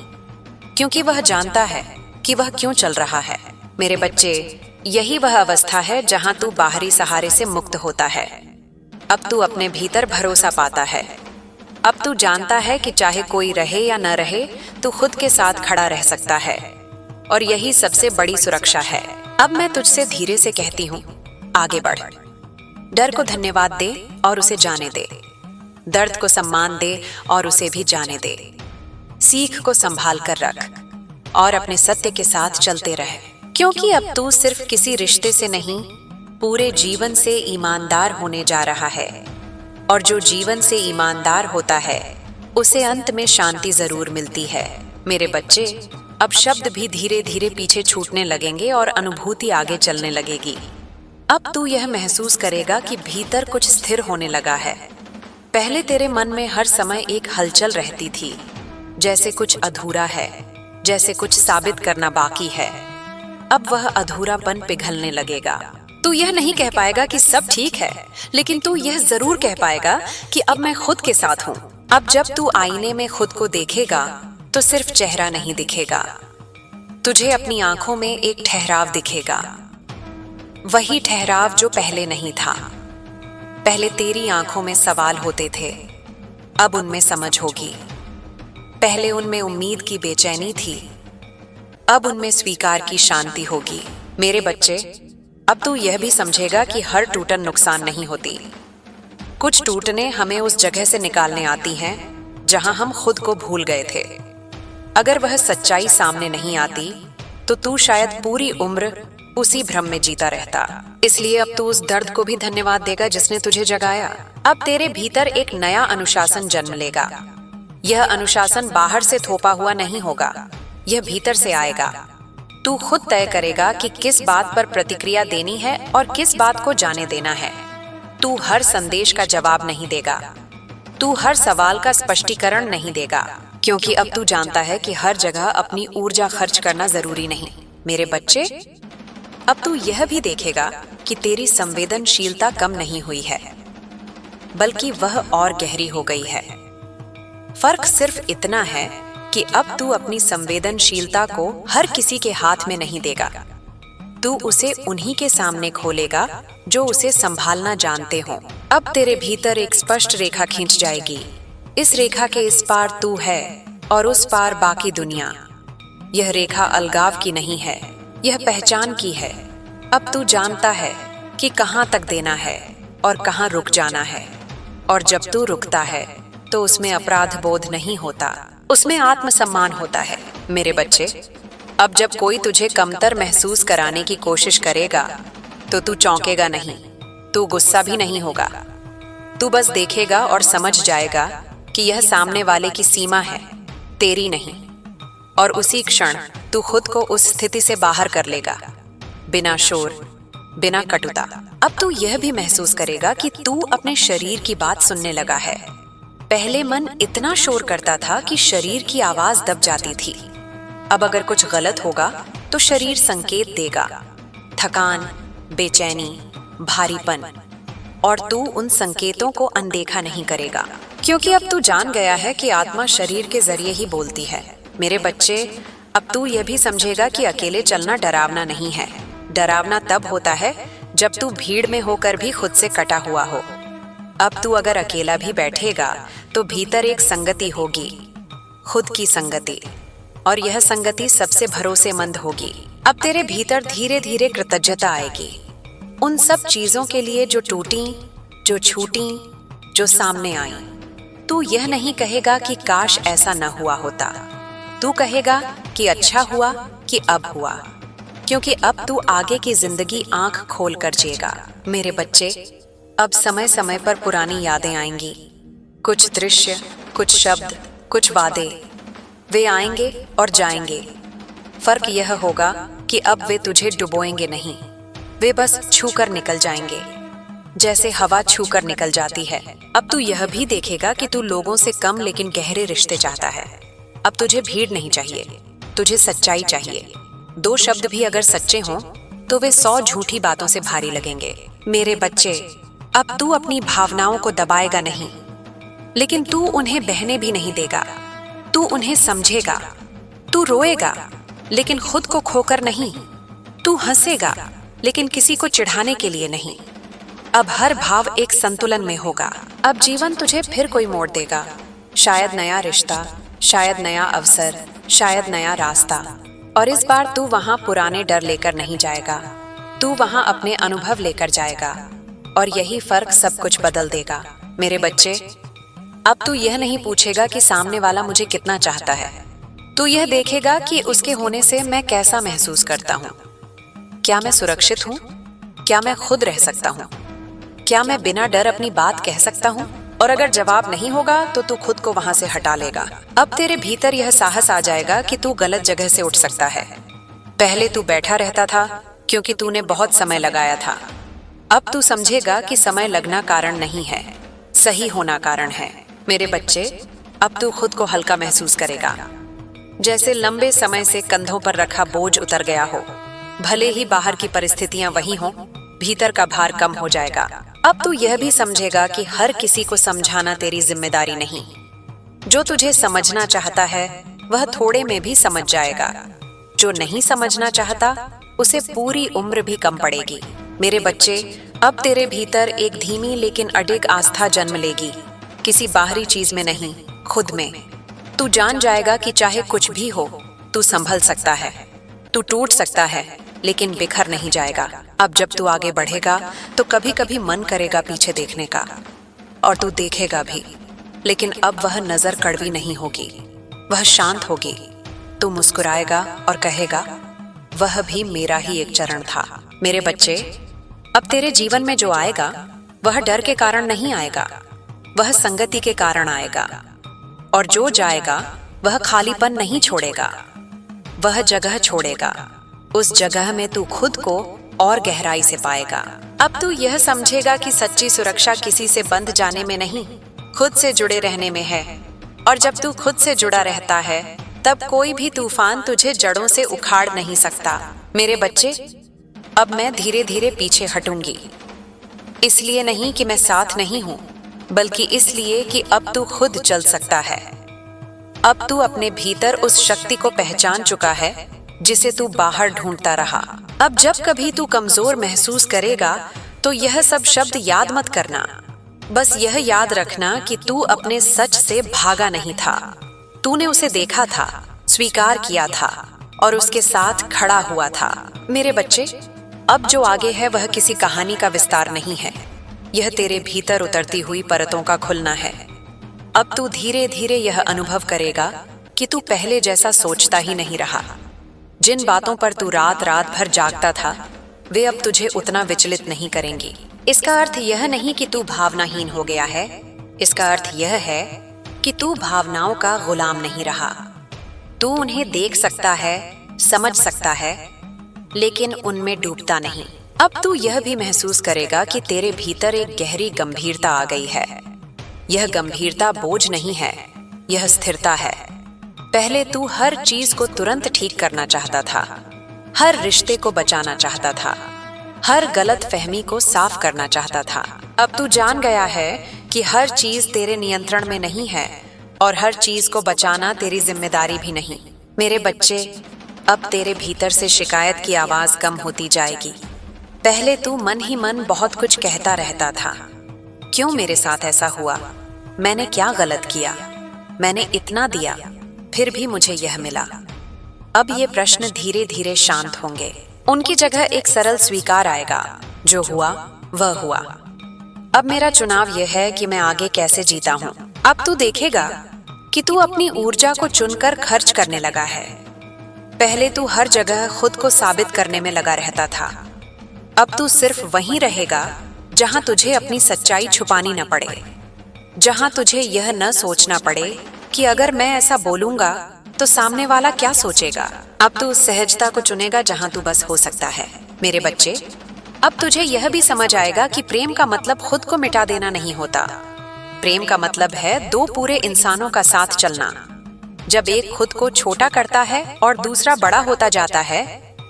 क्योंकि वह जानता है कि वह क्यों चल रहा है। मेरे बच्चे, यही वह अवस्था है जहां तू बाहरी सहारे से मुक्त होता है। अब तू अपने भीतर भरोसा पाता है। अब तू जानता है कि चाहे कोई रहे या न रहे, तू खुद के साथ खड़ा रह सकता है, और यही सबसे बड़ी सुरक्षा है। अब मैं तुझसे धीरे से कहती हूँ, आगे बढ़। डर को धन्यवाद दे और उसे जाने दे। दर्द को सम्मान दे और उसे भी जाने दे। सीख को संभाल कर रख और अपने सत्य के साथ चलते रह, क्योंकि अब तू सिर्फ किसी रिश्ते से नहीं, पूरे जीवन से ईमानदार होने जा रहा है। और जो जीवन से ईमानदार होता है, उसे अंत में शांति जरूर मिलती है। मेरे बच्चे, अब शब्द भी धीरे धीरे पीछे छूटने लगेंगे और अनुभूति आगे चलने लगेगी। अब तू यह महसूस करेगा कि भीतर कुछ स्थिर होने लगा है। पहले तेरे मन में हर समय एक हलचल रहती थी, जैसे कुछ अधूरा है, जैसे कुछ साबित करना बाकी है। अब वह अधूरापन पिघलने लगेगा। तू यह नहीं कह पाएगा कि सब ठीक है, लेकिन तू यह जरूर कह पाएगा कि अब मैं खुद के साथ हूँ। अब जब तू आईने में खुद को देखेगा तो सिर्फ चेहरा नहीं दिखेगा, तुझे अपनी आंखों में एक ठहराव दिखेगा। वही ठहराव जो पहले नहीं था। पहले तेरी आंखों में सवाल होते थे, अब उनमें समझ होगी। पहले उनमें उम्मीद की बेचैनी थी, अब उनमें स्वीकार की शांति होगी। मेरे बच्चे, अब तू यह भी समझेगा कि हर टूटन नुकसान नहीं होती। कुछ टूटने हमें उस जगह से निकालने आती हैं जहां हम खुद को भूल गए थे। अगर वह सच्चाई सामने नहीं आती तो तू शायद पूरी उम्र उसी भ्रम में जीता रहता। इसलिए अब तू उस दर्द को भी धन्यवाद देगा जिसने तुझे जगाया। अब तेरे भीतर एक नया अनुशासन जन्म लेगा। यह अनुशासन बाहर से थोपा हुआ नहीं होगा, यह भीतर से आएगा। तू खुद तय करेगा कि किस बात पर प्रतिक्रिया देनी है और किस बात को जाने देना है। तू हर संदेश का जवाब नहीं देगा, तू हर सवाल का स्पष्टीकरण नहीं देगा, क्योंकि अब तू जानता है कि हर जगह अपनी ऊर्जा खर्च करना जरूरी नहीं। मेरे बच्चे, अब तू यह भी देखेगा कि तेरी संवेदनशीलता कम नहीं हुई है, बल्कि वह और गहरी हो गई है। फर्क सिर्फ इतना है कि अब तू अपनी संवेदनशीलता को हर किसी के हाथ में नहीं देगा। तू उसे उन्हीं के सामने खोलेगा जो उसे संभालना जानते हो। अब तेरे भीतर एक स्पष्ट रेखा खींच जाएगी। इस रेखा के इस पार तू है और उस पार बाकी दुनिया। यह रेखा अलगाव की नहीं है, यह पहचान की है। अब तू जानता है कि कहाँ तक देना है और कहाँ रुक जाना है। और जब तू रुकता है तो उसमें अपराध बोध नहीं होता, उसमें आत्मसम्मान होता है। मेरे बच्चे, अब जब कोई तुझे कमतर महसूस कराने की कोशिश करेगा तो तू चौंकेगा नहीं, तू गुस्सा भी नहीं होगा। तू बस देखेगा और समझ जाएगा कि यह सामने वाले की सीमा है, तेरी नहीं। और उसी क्षण तू खुद को उस स्थिति से बाहर कर लेगा, बिना शोर, बिना कटुता। अब तू यह भी महसूस करेगा कि तू अपने शरीर की बात सुनने लगा है। पहले मन इतना शोर करता था कि शरीर की आवाज दब जाती थी। अब अगर कुछ गलत होगा तो शरीर संकेत देगा, थकान, बेचैनी, भारीपन। और तू उन संकेतों को अनदेखा नहीं करेगा, क्योंकि अब तू जान गया है कि आत्मा शरीर के जरिए ही बोलती है। मेरे बच्चे, अब तू यह भी समझेगा कि अकेले चलना डरावना नहीं है। डरावना तब होता है जब तू भीड़ में होकर भी खुद से कटा हुआ हो। अब तू अगर अकेला भी बैठेगा तो भीतर एक संगति होगी, खुद की संगति, और यह संगति सबसे भरोसेमंद होगी। अब तेरे भीतर धीरे धीरे कृतज्ञता आएगी उन सब चीजों के लिए जो टूटी, जो छूटी, जो सामने आई। तू यह नहीं कहेगा कि काश ऐसा न हुआ होता, तू कहेगा कि अच्छा हुआ कि अब हुआ, क्योंकि अब तू आगे की जिंदगी आंख खोल कर जिएगा। मेरे बच्चे, अब समय समय पर पुरानी यादें आएंगी, कुछ दृश्य, कुछ शब्द, कुछ वादे। वे आएंगे और जाएंगे। फर्क यह होगा कि अब वे तुझे डुबोएंगे नहीं, वे बस छूकर निकल जाएंगे, जैसे हवा छूकर निकल जाती है। अब तू यह भी देखेगा कि तू लोगों से कम लेकिन गहरे रिश्ते चाहता है। अब तुझे भीड़ नहीं चाहिए, तुझे सच्चाई चाहिए। 2 शब्द भी अगर सच्चे हों तो वे 100 झूठी बातों से भारी लगेंगे। मेरे बच्चे, अब तू अपनी भावनाओं को दबाएगा नहीं, लेकिन तू उन्हें बहने भी नहीं देगा। तू उन्हें समझेगा। तू रोएगा, लेकिन खुद को खोकर नहीं। तू हंसेगा, लेकिन किसी को चिढ़ाने के लिए नहीं। अब हर भाव एक संतुलन में होगा। अब जीवन तुझे फिर कोई मोड़ देगा, शायद नया रिश्ता, शायद नया अवसर, शायद नया रास्ता। और इस बार तू वहां पुराने डर लेकर नहीं जाएगा, तू वहां अपने अनुभव लेकर जाएगा। और यही फर्क सब कुछ बदल देगा। मेरे बच्चे, अब तू यह नहीं पूछेगा कि सामने वाला मुझे कितना चाहता है। तू यह देखेगा कि उसके होने से मैं कैसा महसूस करता हूँ। क्या मैं सुरक्षित हूँ? क्या मैं खुद रह सकता हूँ? क्या मैं बिना डर अपनी बात कह सकता हूँ? और अगर जवाब नहीं होगा तो तू खुद को वहां से हटा लेगा। अब तेरे भीतर यह साहस आ जाएगा कि तू गलत जगह से उठ सकता है। पहले तू बैठा रहता था क्योंकि तूने बहुत समय लगाया था। अब तू समझेगा कि समय लगना कारण नहीं है, सही होना कारण है। मेरे बच्चे, अब तू खुद को हल्का महसूस करेगा, जैसे लंबे समय से कंधों पर रखा बोझ उतर गया हो। भले ही बाहर की परिस्थितियां वही हों, भीतर का भार कम हो जाएगा। अब तू यह भी समझेगा कि हर किसी को समझाना तेरी जिम्मेदारी नहीं। जो तुझे समझना चाहता है वह थोड़े में भी समझ जाएगा। जो नहीं समझना चाहता उसे पूरी उम्र भी कम पड़ेगी। मेरे बच्चे, अब तेरे भीतर एक धीमी लेकिन अडिग आस्था जन्म लेगी, किसी बाहरी चीज में नहीं, खुद में। तू जान जाएगा कि चाहे कुछ भी हो, तू संभल सकता है, तू टूट सकता है, लेकिन बिखर नहीं जाएगा। अब जब तू आगे बढ़ेगा तो कभी कभी मन करेगा पीछे देखने का, और तू देखेगा भी, लेकिन अब वह नजर कड़वी नहीं होगी, वह शांत होगी। तू मुस्कुराएगा और कहेगा, वह भी मेरा ही एक चरण था। मेरे बच्चे, अब तेरे जीवन में जो आएगा वह डर के कारण नहीं आएगा, वह संगति के कारण आएगा। और जो जाएगा वह खालीपन नहीं छोड़ेगा, वह जगह छोड़ेगा। उस जगह में तू खुद को और गहराई से पाएगा। अब तू यह समझेगा कि सच्ची सुरक्षा किसी से बंध जाने में नहीं, खुद से जुड़े रहने में है। और जब तू खुद से जुड़ा रहता है तब कोई भी तूफान तुझे जड़ों से उखाड़ नहीं सकता। मेरे बच्चे, अब मैं धीरे धीरे पीछे हटूंगी, इसलिए नहीं कि मैं साथ नहीं हूं, बल्कि इसलिए कि अब तू खुद चल सकता है। अब तू अपने भीतर उस शक्ति को पहचान चुका है जिसे तू बाहर ढूंढता रहा। अब जब कभी तू कमजोर महसूस करेगा तो यह सब शब्द याद मत करना। बस यह याद रखना कि तू अपने सच से भागा नहीं था। तूने उसे देखा था, स्वीकार किया था और उसके साथ खड़ा हुआ था। मेरे बच्चे, अब जो आगे है वह किसी कहानी का विस्तार नहीं है। यह तेरे भीतर उतरती हुई परतों का खुलना है। अब तू धीरे धीरे यह अनुभव करेगा कि तू पहले जैसा सोचता ही नहीं रहा। जिन बातों पर तू रात रात भर जागता था वे अब तुझे उतना विचलित नहीं करेंगी। इसका अर्थ यह नहीं कि तू भावनाहीन हो गया है। इसका अर्थ यह है कि तू भावनाओं का गुलाम नहीं रहा। तू उन्हें देख सकता है, समझ सकता है, लेकिन उनमें डूबता नहीं। अब तू यह भी महसूस करेगा कि तेरे भीतर एक गहरी गंभीरता आ गई है। यह गंभीरता बोझ नहीं है, यह स्थिरता है। पहले तू हर चीज को तुरंत ठीक करना चाहता था, हर रिश्ते को बचाना चाहता था, हर गलत फहमी को साफ करना चाहता था। अब तू जान गया है कि हर चीज तेरे नियंत्रण में नहीं है और हर चीज को बचाना तेरी जिम्मेदारी भी नहीं। मेरे बच्चे, अब तेरे भीतर से शिकायत की आवाज कम होती जाएगी। पहले तू मन ही मन बहुत कुछ कहता रहता था। क्यों मेरे साथ ऐसा हुआ? मैंने क्या गलत किया? मैंने इतना दिया, फिर भी मुझे यह मिला। अब ये प्रश्न धीरे धीरे शांत होंगे। उनकी जगह एक सरल स्वीकार आएगा, जो हुआ वह हुआ। अब मेरा चुनाव यह है कि मैं आगे कैसे जीता हूँ। अब तू देखेगा कि तू अपनी ऊर्जा को चुनकर खर्च करने लगा है। पहले तू हर जगह खुद को साबित करने में लगा रहता था। अब तू सिर्फ वहीं रहेगा जहां तुझे अपनी सच्चाई छुपानी न पड़े, जहां तुझे यह न सोचना पड़े कि अगर मैं ऐसा बोलूंगा तो सामने वाला क्या सोचेगा। अब तू उस सहजता को चुनेगा जहां तू बस हो सकता है। मेरे बच्चे, अब तुझे यह भी समझ आएगा कि प्रेम का मतलब खुद को मिटा देना नहीं होता। प्रेम का मतलब है दो पूरे इंसानों का साथ चलना। जब एक खुद को छोटा करता है और दूसरा बड़ा होता जाता है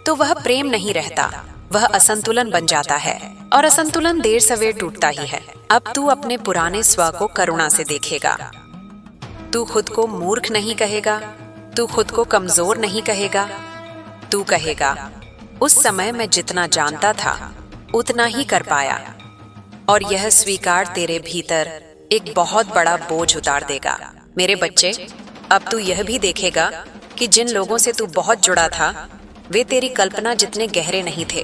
तो वह प्रेम नहीं रहता, वह असंतुलन बन जाता है और असंतुलन देर सवेर टूटता ही है। अब तू अपने पुराने स्व को करुणा से देखेगा। तू खुद को मूर्ख नहीं कहेगा, तू खुद को कमजोर नहीं कहेगा। तू कहेगा, उस समय मैं जितना जानता था उतना ही कर पाया। और यह स्वीकार तेरे भीतर एक बहुत बड़ा बोझ उतार देगा। मेरे बच्चे, अब तू यह भी देखेगा कि जिन लोगों से तू बहुत जुड़ा था वे तेरी कल्पना जितने गहरे नहीं थे।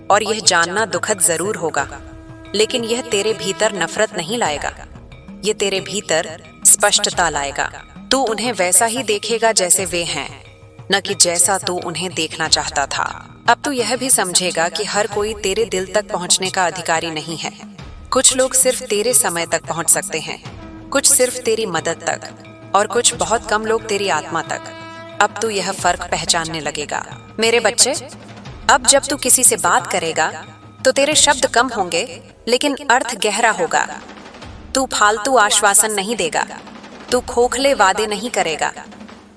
और यह जानना दुखद जरूर होगा, लेकिन यह तेरे भीतर नफरत नहीं लाएगा, यह तेरे भीतर स्पष्टता लाएगा। तू उन्हें वैसा ही देखेगा जैसे वे हैं, न कि जैसा तू उन्हें देखना चाहता था। अब तू यह भी समझेगा कि हर कोई तेरे दिल तक पहुंचने का अधिकारी नहीं है। कुछ लोग सिर्फ तेरे समय तक पहुंच सकते हैं, कुछ सिर्फ तेरी मदद तक, और कुछ बहुत कम लोग तेरी आत्मा तक। अब तू यह फर्क पहचानने लगेगा। मेरे बच्चे, अब जब तू किसी से बात करेगा तो तेरे शब्द कम होंगे लेकिन अर्थ गहरा होगा। तू फालतू आश्वासन नहीं देगा, तू खोखले वादे नहीं करेगा।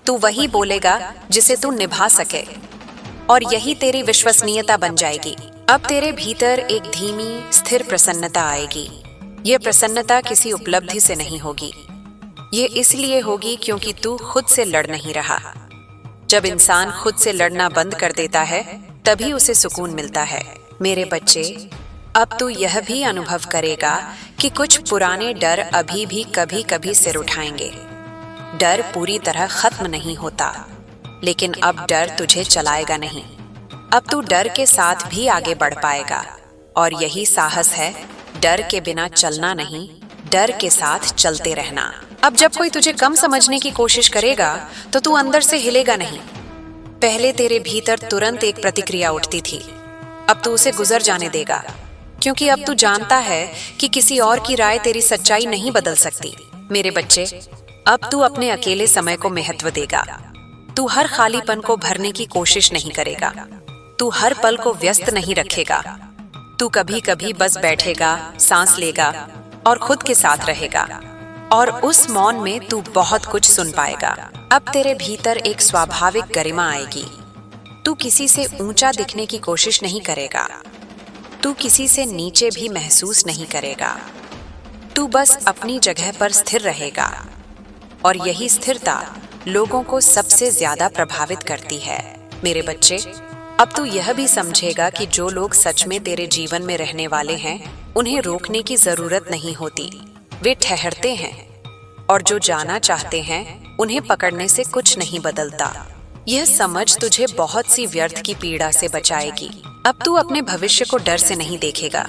तू वही बोलेगा जिसे तू निभा सके, और यही तेरी विश्वसनीयता बन जाएगी। अब तेरे भीतर एक धीमी स्थिर प्रसन्नता आएगी। ये प्रसन्नता किसी उपलब्धि से नहीं होगी, ये इसलिए होगी क्योंकि तू खुद से लड़ नहीं रहा। जब इंसान खुद से लड़ना बंद कर देता है तभी उसे सुकून मिलता है। मेरे बच्चे, अब तू यह भी अनुभव करेगा कि कुछ पुराने डर अभी भी कभी कभी सिर उठाएंगे। डर पूरी तरह खत्म नहीं होता, लेकिन अब डर तुझे चलाएगा नहीं। अब तू डर के साथ भी आगे बढ़ पाएगा, और यही साहस है, डर के बिना चलना नहीं, डर के साथ चलते रहना। अब जब कोई तुझे कम समझने की कोशिश करेगा तो तू अंदर से हिलेगा नहीं। पहले तेरे भीतर तुरंत एक प्रतिक्रिया उठती थी, अब तू उसे गुजर जाने देगा, क्योंकि अब तू जानता है कि किसी और की राय तेरी सच्चाई नहीं बदल सकती। मेरे बच्चे, अब तू अपने अकेले समय को महत्व देगा। तू हर खालीपन को भरने की कोशिश नहीं करेगा, तू हर पल को व्यस्त नहीं रखेगा। तू कभी कभी बस बैठेगा, सांस लेगा और खुद के साथ रहेगा, और उस मौन में तू बहुत कुछ सुन पाएगा। अब तेरे भीतर एक स्वाभाविक गरिमा आएगी। तू किसी से ऊंचा दिखने की कोशिश नहीं करेगा, तू किसी से नीचे भी महसूस नहीं करेगा। तू बस अपनी जगह पर स्थिर रहेगा, और यही स्थिरता लोगों को सबसे ज्यादा प्रभावित करती है। मेरे बच्चे, अब तू यह भी समझेगा कि जो लोग सच में तेरे जीवन में रहने वाले हैं, उन्हें रोकने की जरूरत नहीं होती। वे ठहरते हैं, और जो जाना चाहते हैं उन्हें पकड़ने से कुछ नहीं बदलता। यह समझ तुझे बहुत सी व्यर्थ की पीड़ा से बचाएगी। अब तू अपने भविष्य को डर से नहीं देखेगा।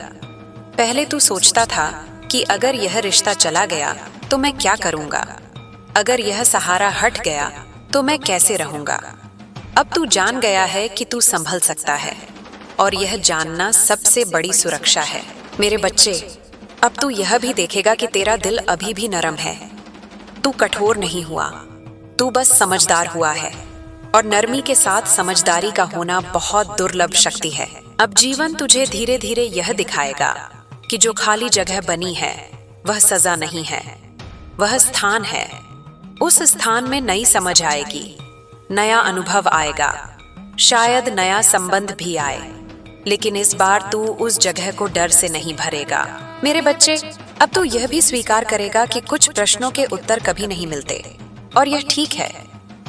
पहले तू सोचता था कि अगर यह रिश्ता चला गया तो मैं क्या करूंगा, अगर यह सहारा हट गया तो मैं कैसे रहूंगा। अब तू जान गया है कि तू संभल सकता है, और यह जानना सबसे बड़ी सुरक्षा है। मेरे बच्चे, अब तू यह भी देखेगा कि तेरा दिल अभी भी नरम है। तू कठोर नहीं हुआ, तू बस समझदार हुआ है, और नरमी के साथ समझदारी का होना बहुत दुर्लभ शक्ति है। अब जीवन तुझे धीरे धीरे यह दिखाएगा कि जो खाली जगह बनी है वह सजा नहीं है, वह स्थान है। उस स्थान में नई समझ आएगी, नया अनुभव आएगा, शायद नया संबंध भी आए, लेकिन इस बार तू उस जगह को डर से नहीं भरेगा। मेरे बच्चे, अब तू यह भी स्वीकार करेगा कि कुछ प्रश्नों के उत्तर कभी नहीं मिलते, और यह ठीक है।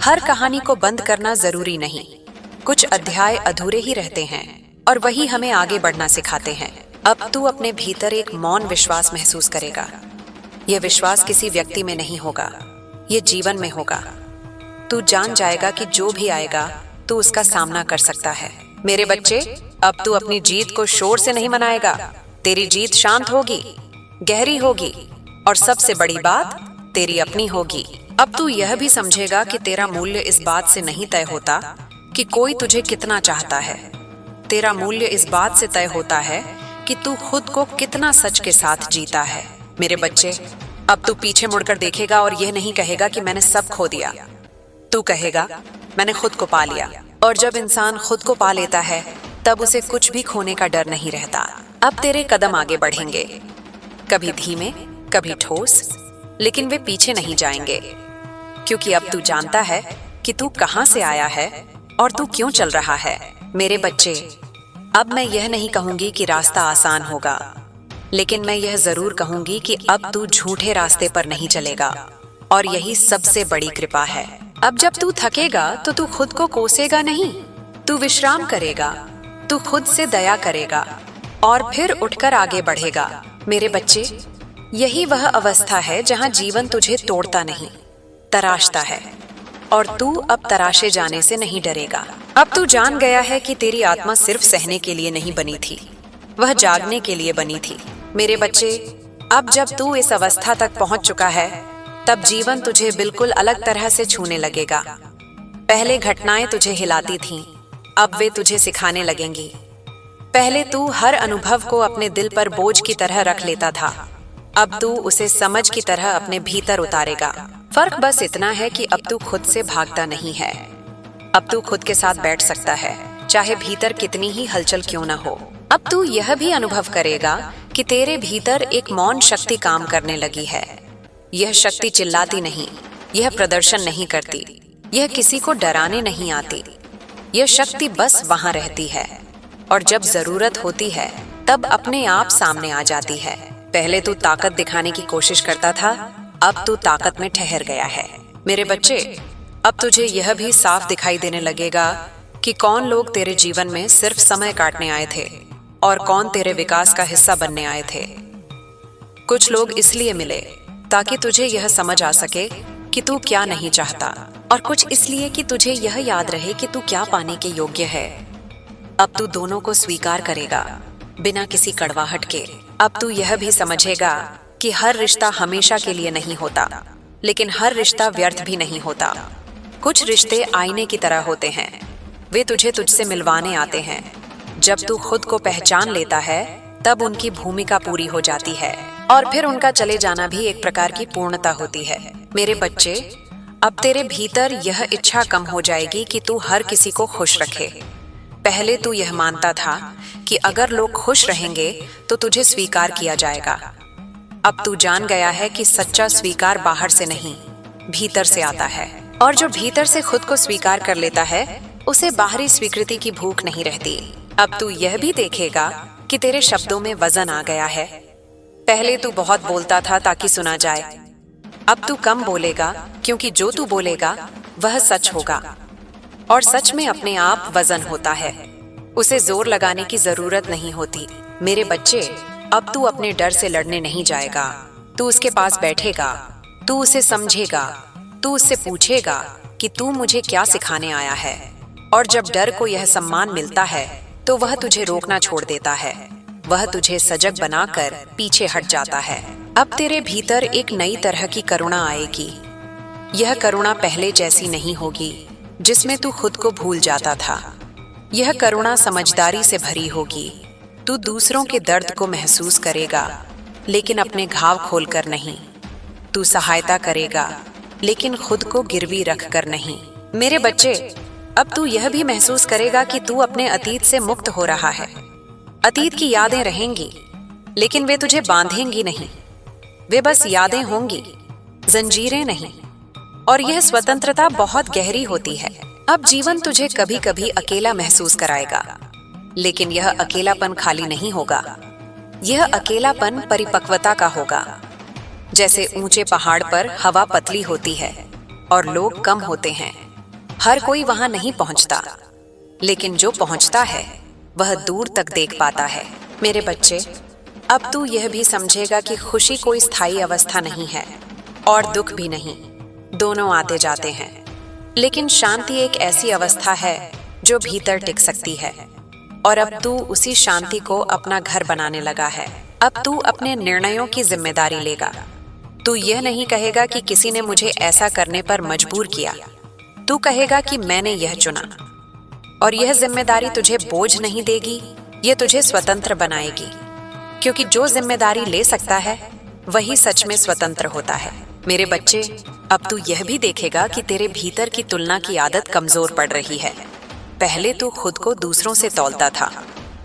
हर कहानी को बंद करना जरूरी नहीं। कुछ अध्याय अधूरे ही रहते हैं, और वही हमें आगे बढ़ना सिखाते हैं। अब तू अपने भीतर एक मौन विश्वास महसूस करेगा। यह विश्वास किसी व्यक्ति में नहीं होगा, यह जीवन में होगा। तू जान जाएगा कि जो भी आएगा तू उसका सामना कर सकता है। मेरे बच्चे, अब तू अपनी जीत को शोर से नहीं मनाएगा। तेरी जीत शांत होगी, गहरी होगी, और सबसे बड़ी बात तेरी अपनी होगी। अब तू यह भी समझेगा कि तेरा मूल्य इस बात से नहीं तय होता कि कोई तुझे कितना चाहता है। तेरा मूल्य इस बात से तय होता है कि तू खुद को कितना सच के साथ जीता है। मेरे बच्चे, अब तू पीछे मुड़कर देखेगा और यह नहीं कहेगा कि मैंने सब खो दिया। तू कहेगा, मैंने खुद को पा लिया। और जब इंसान खुद को पा लेता है तब उसे कुछ भी खोने का डर नहीं रहता। अब तेरे कदम आगे बढ़ेंगे, कभी धीमे, कभी ठोस, लेकिन वे पीछे नहीं जाएंगे, क्योंकि अब तू जानता है कि तू कहां से आया है और तू क्यों चल रहा है। मेरे बच्चे, अब मैं यह नहीं कहूंगी कि रास्ता आसान होगा, लेकिन मैं यह जरूर कहूंगी कि अब तू झूठे रास्ते पर नहीं चलेगा, और यही सबसे बड़ी कृपा है। अब जब तू थकेगा तो तू खुद को कोसेगा नहीं, तू विश्राम करेगा, तू खुद से दया करेगा, और फिर उठकर आगे बढ़ेगा। मेरे बच्चे, यही वह अवस्था है जहां जीवन तुझे तोड़ता नहीं, तराशता है, और तू अब तराशे जाने से नहीं डरेगा। अब तू जान गया है कि तेरी आत्मा सिर्फ सहने के लिए नहीं बनी थी, वह जागने के लिए बनी थी। मेरे बच्चे, अब जब तू इस अवस्था तक पहुंच चुका है, तब जीवन तुझे बिल्कुल अलग तरह से छूने लगेगा। पहले घटनाएं तुझे हिलाती थीं, अब वे तुझे सिखाने लगेंगी। पहले तू हर अनुभव को अपने दिल पर बोझ की तरह रख लेता था, अब तू उसे समझ की तरह अपने भीतर उतारेगा। फर्क बस इतना है कि अब तू खुद से भागता नहीं है। अब तू खुद के साथ बैठ सकता है, चाहे भीतर कितनी ही हलचल क्यों न हो। अब तू यह भी अनुभव करेगा कि तेरे भीतर एक मौन शक्ति काम करने लगी है। यह शक्ति चिल्लाती नहीं, यह प्रदर्शन नहीं करती, यह किसी को डराने नहीं आती। यह शक्ति बस वहां रहती है, और जब जरूरत होती है तब अपने आप सामने आ जाती है। पहले तू ताकत दिखाने की कोशिश करता था, अब तू ताकत में ठहर गया है। मेरे बच्चे, अब तुझे यह भी साफ दिखाई देने लगेगा कि कौन लोग तेरे जीवन में सिर्फ समय काटने आए थे और कौन तेरे विकास का हिस्सा बनने आए थे। कुछ लोग इसलिए मिले ताकि तुझे यह समझ आ सके कि तू क्या नहीं चाहता, और कुछ इसलिए कि तुझे यह याद रहे कि तू क्या पाने के योग्य है। अब तू दोनों को स्वीकार करेगा, बिना किसी कड़वाहट के। अब तू यह भी समझेगा कि हर रिश्ता हमेशा के लिए नहीं होता, लेकिन हर रिश्ता व्यर्थ भी नहीं होता। कुछ रिश्ते आईने की तरह होते हैं, वे तुझे तुझसे मिलवाने आते हैं। जब तू खुद को पहचान लेता है तब उनकी भूमिका पूरी हो जाती है, और फिर उनका चले जाना भी एक प्रकार की पूर्णता होती है। मेरे बच्चे, अब तेरे भीतर यह इच्छा कम हो जाएगी कि तू हर किसी को खुश रखे। पहले तू यह मानता था कि अगर लोग खुश रहेंगे तो तुझे स्वीकार किया जाएगा। अब तू जान गया है कि सच्चा स्वीकार बाहर से नहीं, भीतर से आता है, और जो भीतर से खुद को स्वीकार कर लेता है उसे बाहरी स्वीकृति की भूख नहीं रहती। अब तू यह भी देखेगा कि तेरे शब्दों में वजन आ गया है। पहले तू बहुत बोलता था ताकि सुना जाए, अब तू कम बोलेगा, क्योंकि जो तू बोलेगा वह सच होगा। और सच में अपने आप वजन होता है, उसे जोर लगाने की जरूरत नहीं होती। मेरे बच्चे, अब तू अपने डर से लड़ने नहीं जाएगा। तू उसके पास बैठेगा, तू उसे समझेगा, तू उससे पूछेगा कि तू मुझे क्या सिखाने आया है। और जब डर को यह सम्मान मिलता है तो वह तुझे रोकना छोड़ देता है, वह तुझे सजग बनाकर पीछे हट जाता है। अब तेरे भीतर एक नई तरह की करुणा आएगी। यह करुणा पहले जैसी नहीं होगी जिसमें तू खुद को भूल जाता था। यह करुणा समझदारी से भरी होगी। तू दूसरों के दर्द को महसूस करेगा, लेकिन अपने घाव खोलकर नहीं। तू सहायता करेगा, लेकिन खुद को गिरवी रखकर नहीं। मेरे बच्चे, अब तू यह भी महसूस करेगा कि तू अपने अतीत से मुक्त हो रहा है। अतीत की यादें रहेंगी, लेकिन वे तुझे बांधेंगी नहीं। वे बस यादें होंगी, जंजीरें नहीं। और यह स्वतंत्रता बहुत गहरी होती है। अब जीवन तुझे कभी कभी अकेला महसूस कराएगा, लेकिन यह अकेलापन खाली नहीं होगा। यह अकेलापन परिपक्वता का होगा। जैसे ऊंचे पहाड़ पर हवा पतली होती है और लोग कम होते हैं। हर कोई वहां नहीं पहुंचता, लेकिन जो पहुंचता है वह दूर तक देख पाता है। मेरे बच्चे, अब तू यह भी समझेगा कि खुशी कोई स्थायी अवस्था नहीं है और दुख भी नहीं, दोनों आते जाते हैं। लेकिन शांति एक ऐसी अवस्था है जो भीतर टिक सकती है। और अब तू उसी शांति को अपना घर बनाने लगा है। अब तू अपने निर्णयों की जिम्मेदारी लेगा। तू यह नहीं कहेगा कि किसी ने मुझे ऐसा करने पर मजबूर किया। तू कहेगा कि मैंने यह चुना। और यह जिम्मेदारी तुझे बोझ नहीं देगी, यह तुझे स्वतंत्र बनाएगी। क्योंकि जो जिम्मेदारी ले सकता है वही सच में स्वतंत्र होता है। मेरे बच्चे, अब तू यह भी देखेगा कि तेरे भीतर की तुलना की आदत कमजोर पड़ रही है। पहले तू खुद को दूसरों से तौलता था,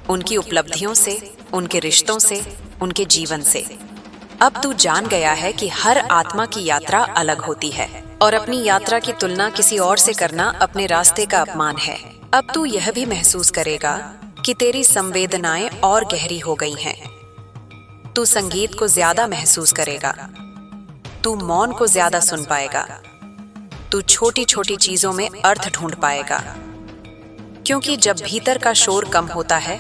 उनकी उपलब्धियों से, उनके रिश्तों से, उनके जीवन से। अब तू जान गया है कि हर आत्मा की यात्रा अलग होती है और अपनी यात्रा की तुलना किसी और से करना अपने रास्ते का अपमान है। अब तू यह भी महसूस करेगा कि तेरी संवेदनाएं और गहरी हो गई हैं। तू संगीत को ज्यादा महसूस करेगा, तू मौन को ज्यादा सुन पाएगा, तू छोटी छोटी चीजों में अर्थ ढूंढ पाएगा। क्योंकि जब भीतर का शोर कम होता है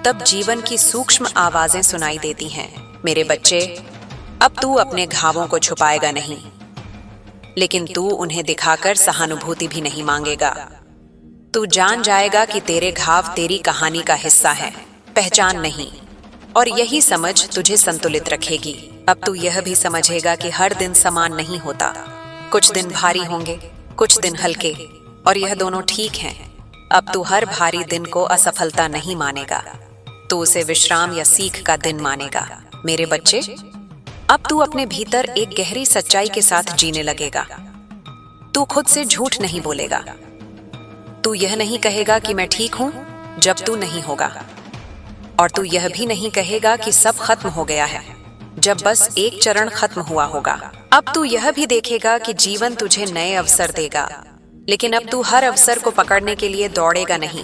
तब जीवन की सूक्ष्म आवाजें सुनाई देती हैं। मेरे बच्चे, अब तू अपने घावों को छुपाएगा नहीं, लेकिन तू उन्हें दिखाकर सहानुभूति भी नहीं मांगेगा। तू जान जाएगा कि तेरे घाव तेरी कहानी का हिस्सा है, पहचान नहीं। और यही समझ तुझे संतुलित रखेगी। अब तू यह भी समझेगा कि हर दिन समान नहीं होता। कुछ दिन भारी होंगे, कुछ दिन हल्के, और यह दोनों ठीक हैं। अब तू हर भारी दिन को असफलता नहीं मानेगा, तू उसे विश्राम या सीख का दिन मानेगा। मेरे बच्चे, अब तू अपने भीतर एक गहरी सच्चाई के साथ जीने लगेगा। तू खुद से झूठ नहीं बोलेगा। तू यह नहीं कहेगा कि मैं ठीक हूं जब तू नहीं होगा। और तू यह भी नहीं कहेगा कि सब खत्म हो गया है जब बस एक चरण खत्म हुआ होगा। अब तू यह भी देखेगा कि जीवन तुझे नए अवसर देगा, लेकिन अब तू हर अवसर को पकड़ने के लिए दौड़ेगा नहीं।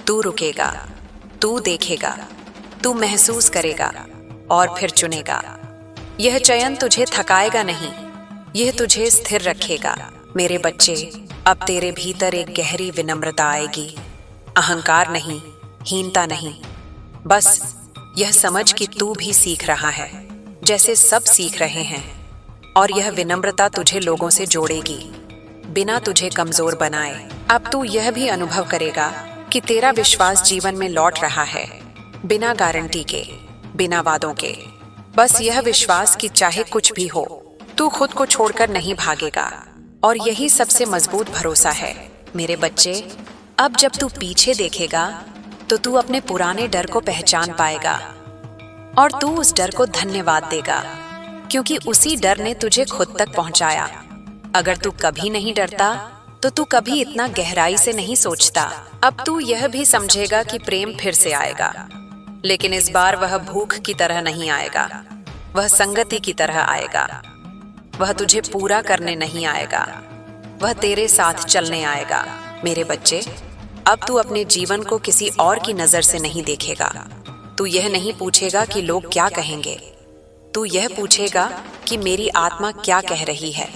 तू रुकेगा, तू देखेगा, तू महसूस करेगा और फिर चुनेगा। यह चयन तुझे थकाएगा नहीं, यह तुझे स्थिर रखेगा। मेरे बच्चे, अब तेरे भीतर एक गहरी विनम्रता आएगी। अहंकार नहीं, हीनता नहीं, बस यह समझ कि तू भी सीख रहा है जैसे सब सीख रहे हैं। और यह विनम्रता तुझे लोगों से जोड़ेगी, बिना तुझे कमजोर बनाए। अब तू यह भी अनुभव करेगा कि तेरा विश्वास जीवन में लौट रहा है, बिना गारंटी के, बिना वादों के। बस यह विश्वास कि चाहे कुछ भी हो, तू खुद को छोड़कर नहीं भागेगा। और यही सबसे मजबूत भरोसा है। मेरे बच्चे, अब जब तू पीछे देखेगा तो तू अपने पुराने डर को पहचान पाएगा और तू उस डर को धन्यवाद देगा, क्योंकि उसी डर ने तुझे खुद तक पहुंचाया। अगर तू कभी नहीं डरता तो तू कभी इतना गहराई से नहीं सोचता। अब तू यह भी समझेगा कि प्रेम फिर से आएगा, लेकिन इस बार वह भूख की तरह नहीं आएगा, वह संगति की तरह आएगा। वह तुझे पूरा करने नहीं आएगा, वह तेरे साथ चलने आएगा। मेरे बच्चे, अब तू अपने जीवन को किसी और की नजर से नहीं देखेगा। तू यह नहीं पूछेगा कि लोग क्या कहेंगे। तू यह पूछेगा कि मेरी आत्मा क्या कह रही है,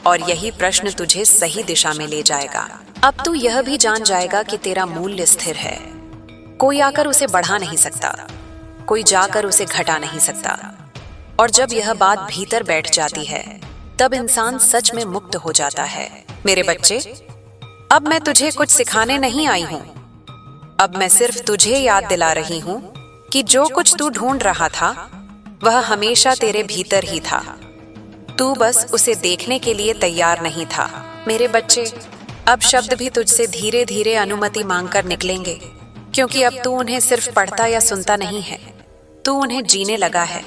और यही प्रश्न तुझे सही दिशा में ले जाएगा। अब तू यह भी जान जाएगा कि तेरा मूल्य स्थिर है। कोई आकर उसे बढ़ा नहीं सकता, कोई जाकर उसे घटा नहीं सकता। और जब यह बात भीतर बैठ जाती है, तब इंसान सच में मुक्त हो जाता है। मेरे बच्चे, अब मैं तुझे कुछ सिखाने नहीं आई हूं। अब मैं सिर्फ तुझे याद दिला रही हूं कि जो कुछ तू ढूंढ रहा था वह हमेशा तेरे भीतर ही था। तू बस उसे देखने के लिए तैयार नहीं था। मेरे बच्चे, अब शब्द भी तुझसे धीरे धीरे अनुमति मांगकर निकलेंगे, क्योंकि अब तू उन्हें सिर्फ पढ़ता या सुनता नहीं है, तू उन्हें जीने लगा है।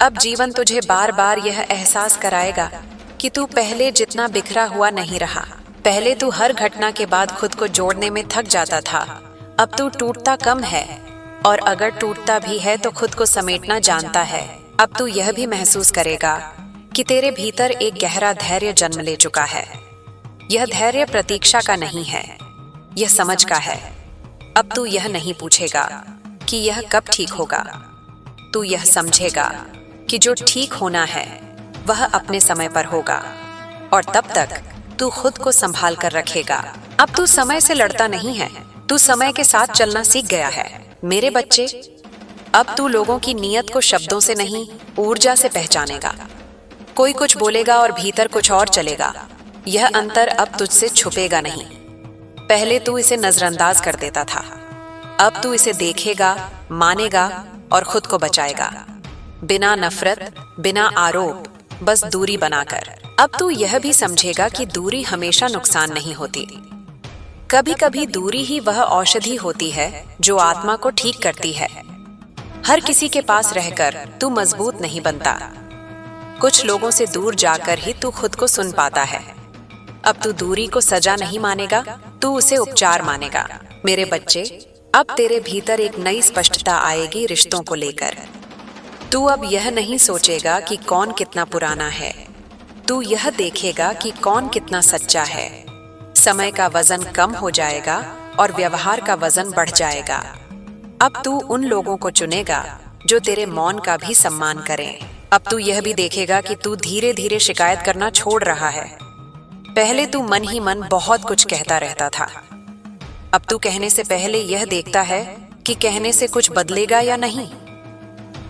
अब जीवन तुझे बार बार यह एहसास कराएगा कि तू पहले जितना बिखरा हुआ नहीं रहा। पहले तू हर घटना के बाद खुद को जोड़ने में थक जाता था, अब तू टूटता कम है, और अगर टूटता भी है तो खुद को समेटना जानता है। अब तू यह भी महसूस करेगा कि तेरे भीतर एक गहरा धैर्य जन्म ले चुका है। यह धैर्य प्रतीक्षा का नहीं है, यह समझ का है। अब तू यह नहीं पूछेगा कि यह कब ठीक होगा, तू यह समझेगा कि जो ठीक होना है वह अपने समय पर होगा, और तब तक तू खुद को संभाल कर रखेगा। अब तू समय से लड़ता नहीं है, तू समय के साथ चलना सीख गया है। मेरे बच्चे, अब तू लोगों की नीयत को शब्दों से नहीं, ऊर्जा से पहचानेगा। कोई कुछ बोलेगा और भीतर कुछ और चलेगा। यह अंतर अब तुझसे छुपेगा नहीं। पहले तू इसे नजरअंदाज कर देता था, अब तू इसे देखेगा, मानेगा और खुद को बचाएगा, बिना नफरत, बिना आरोप, बस दूरी बनाकर। अब तू यह भी समझेगा कि दूरी हमेशा नुकसान नहीं होती। कभी कभी दूरी ही वह औषधि होती है जो आत्मा को ठीक करती है। हर किसी के पास रहकर तू मजबूत नहीं बनता। कुछ लोगों से दूर जाकर ही तू खुद को सुन पाता है। अब तू दूरी को सजा नहीं मानेगा, तू उसे उपचार मानेगा। मेरे बच्चे, अब तेरे भीतर एक नई स्पष्टता आएगी रिश्तों को लेकर। तू अब यह नहीं सोचेगा कि कौन कितना पुराना है, तू यह देखेगा कि कौन कितना सच्चा है। समय का वजन कम हो जाएगा और व्यवहार का वजन बढ़ जाएगा। अब तू उन लोगों को चुनेगा जो तेरे मौन का भी सम्मान करें। अब तू यह भी देखेगा कि तू धीरे धीरे शिकायत करना छोड़ रहा है। पहले तू मन ही मन बहुत कुछ कहता रहता था, अब तू कहने से पहले यह देखता है कि कहने से कुछ बदलेगा या नहीं,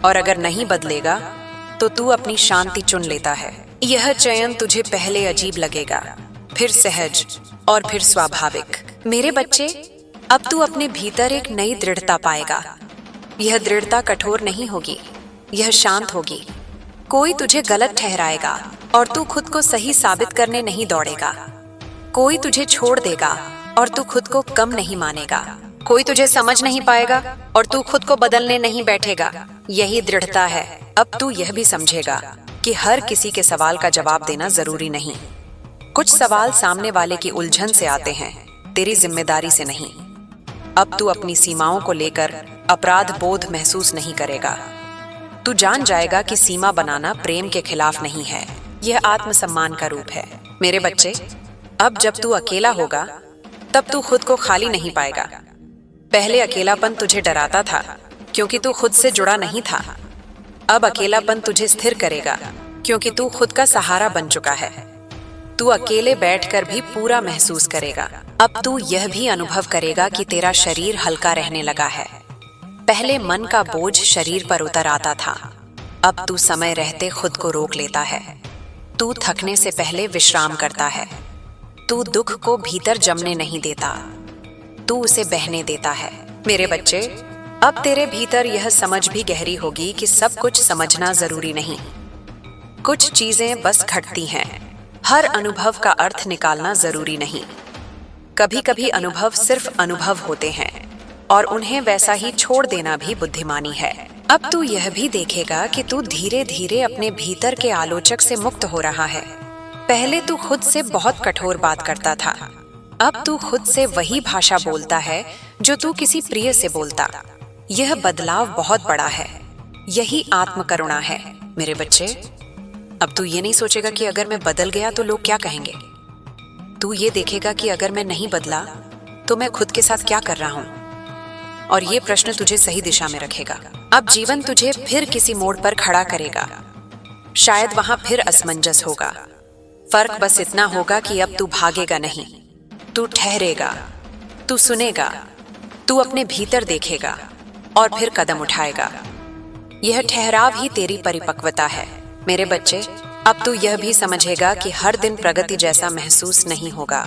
और अगर नहीं बदलेगा तो तू अपनी शांति चुन लेता है। यह चयन तुझे पहले अजीब लगेगा, फिर सहज और फिर स्वाभाविक। मेरे बच्चे, अब तू अपने भीतर एक नई दृढ़ता पाएगा। यह दृढ़ता कठोर नहीं होगी, यह शांत होगी। कोई तुझे गलत ठहराएगा और तू खुद को सही साबित करने नहीं दौड़ेगा। कोई तुझे छोड़ देगा और तू खुद को कम नहीं मानेगा। कोई तुझे समझ नहीं पाएगा और तू खुद को बदलने नहीं बैठेगा। यही दृढ़ता है। अब तू यह भी समझेगा कि हर किसी के सवाल का जवाब देना जरूरी नहीं। कुछ सवाल सामने वाले की उलझन से आते हैं, तेरी जिम्मेदारी से नहीं। अब तू अपनी सीमाओं को लेकर अपराध बोध महसूस नहीं करेगा। तू जान जाएगा कि सीमा बनाना प्रेम के खिलाफ नहीं है, यह आत्मसम्मान का रूप है। मेरे बच्चे, अब जब तू अकेला होगा तब तू खुद को खाली नहीं पाएगा। पहले अकेलापन तुझे डराता था क्योंकि तू खुद से जुड़ा नहीं था। अब अकेलापन तुझे स्थिर करेगा क्योंकि तू खुद का सहारा बन चुका है। तू अकेले बैठकर भी पूरा महसूस करेगा। अब तू यह भी अनुभव करेगा कि तेरा शरीर हल्का रहने लगा है। पहले मन का बोझ शरीर पर उतर आता था, अब तू समय रहते खुद को रोक लेता है। तू थकने से पहले विश्राम करता है। तू दुख को भीतर जमने नहीं देता, तू उसे बहने देता है। मेरे बच्चे, अब तेरे भीतर यह समझ भी गहरी होगी कि सब कुछ समझना जरूरी नहीं। कुछ चीजें बस घटती हैं। हर अनुभव का अर्थ निकालना जरूरी नहीं। कभी कभी अनुभव सिर्फ अनुभव होते हैं और उन्हें वैसा ही छोड़ देना भी बुद्धिमानी है। अब तू यह भी देखेगा कि तू धीरे धीरे अपने भीतर के आलोचक से मुक्त हो रहा है। पहले तू खुद से बहुत कठोर बात करता था, अब तू खुद से वही भाषा बोलता है जो तू किसी प्रिय से बोलता। यह बदलाव बहुत बड़ा है, यही आत्मकरुणा है। मेरे बच्चे, अब तू ये नहीं सोचेगा कि अगर मैं बदल गया तो लोग क्या कहेंगे। तू ये देखेगा कि अगर मैं नहीं बदला तो मैं खुद के साथ क्या कर रहा हूं, और ये प्रश्न तुझे सही दिशा में रखेगा। अब जीवन तुझे फिर किसी मोड़ पर खड़ा करेगा। शायद वहां फिर असमंजस होगा। फर्क बस इतना होगा कि अब तू भागेगा नहीं, तू ठहरेगा, तू सुनेगा, तू अपने भीतर देखेगा और फिर कदम उठाएगा। यह ठहराव ही तेरी परिपक्वता है मेरे बच्चे। अब तू यह भी समझेगा कि हर दिन प्रगति जैसा महसूस नहीं होगा।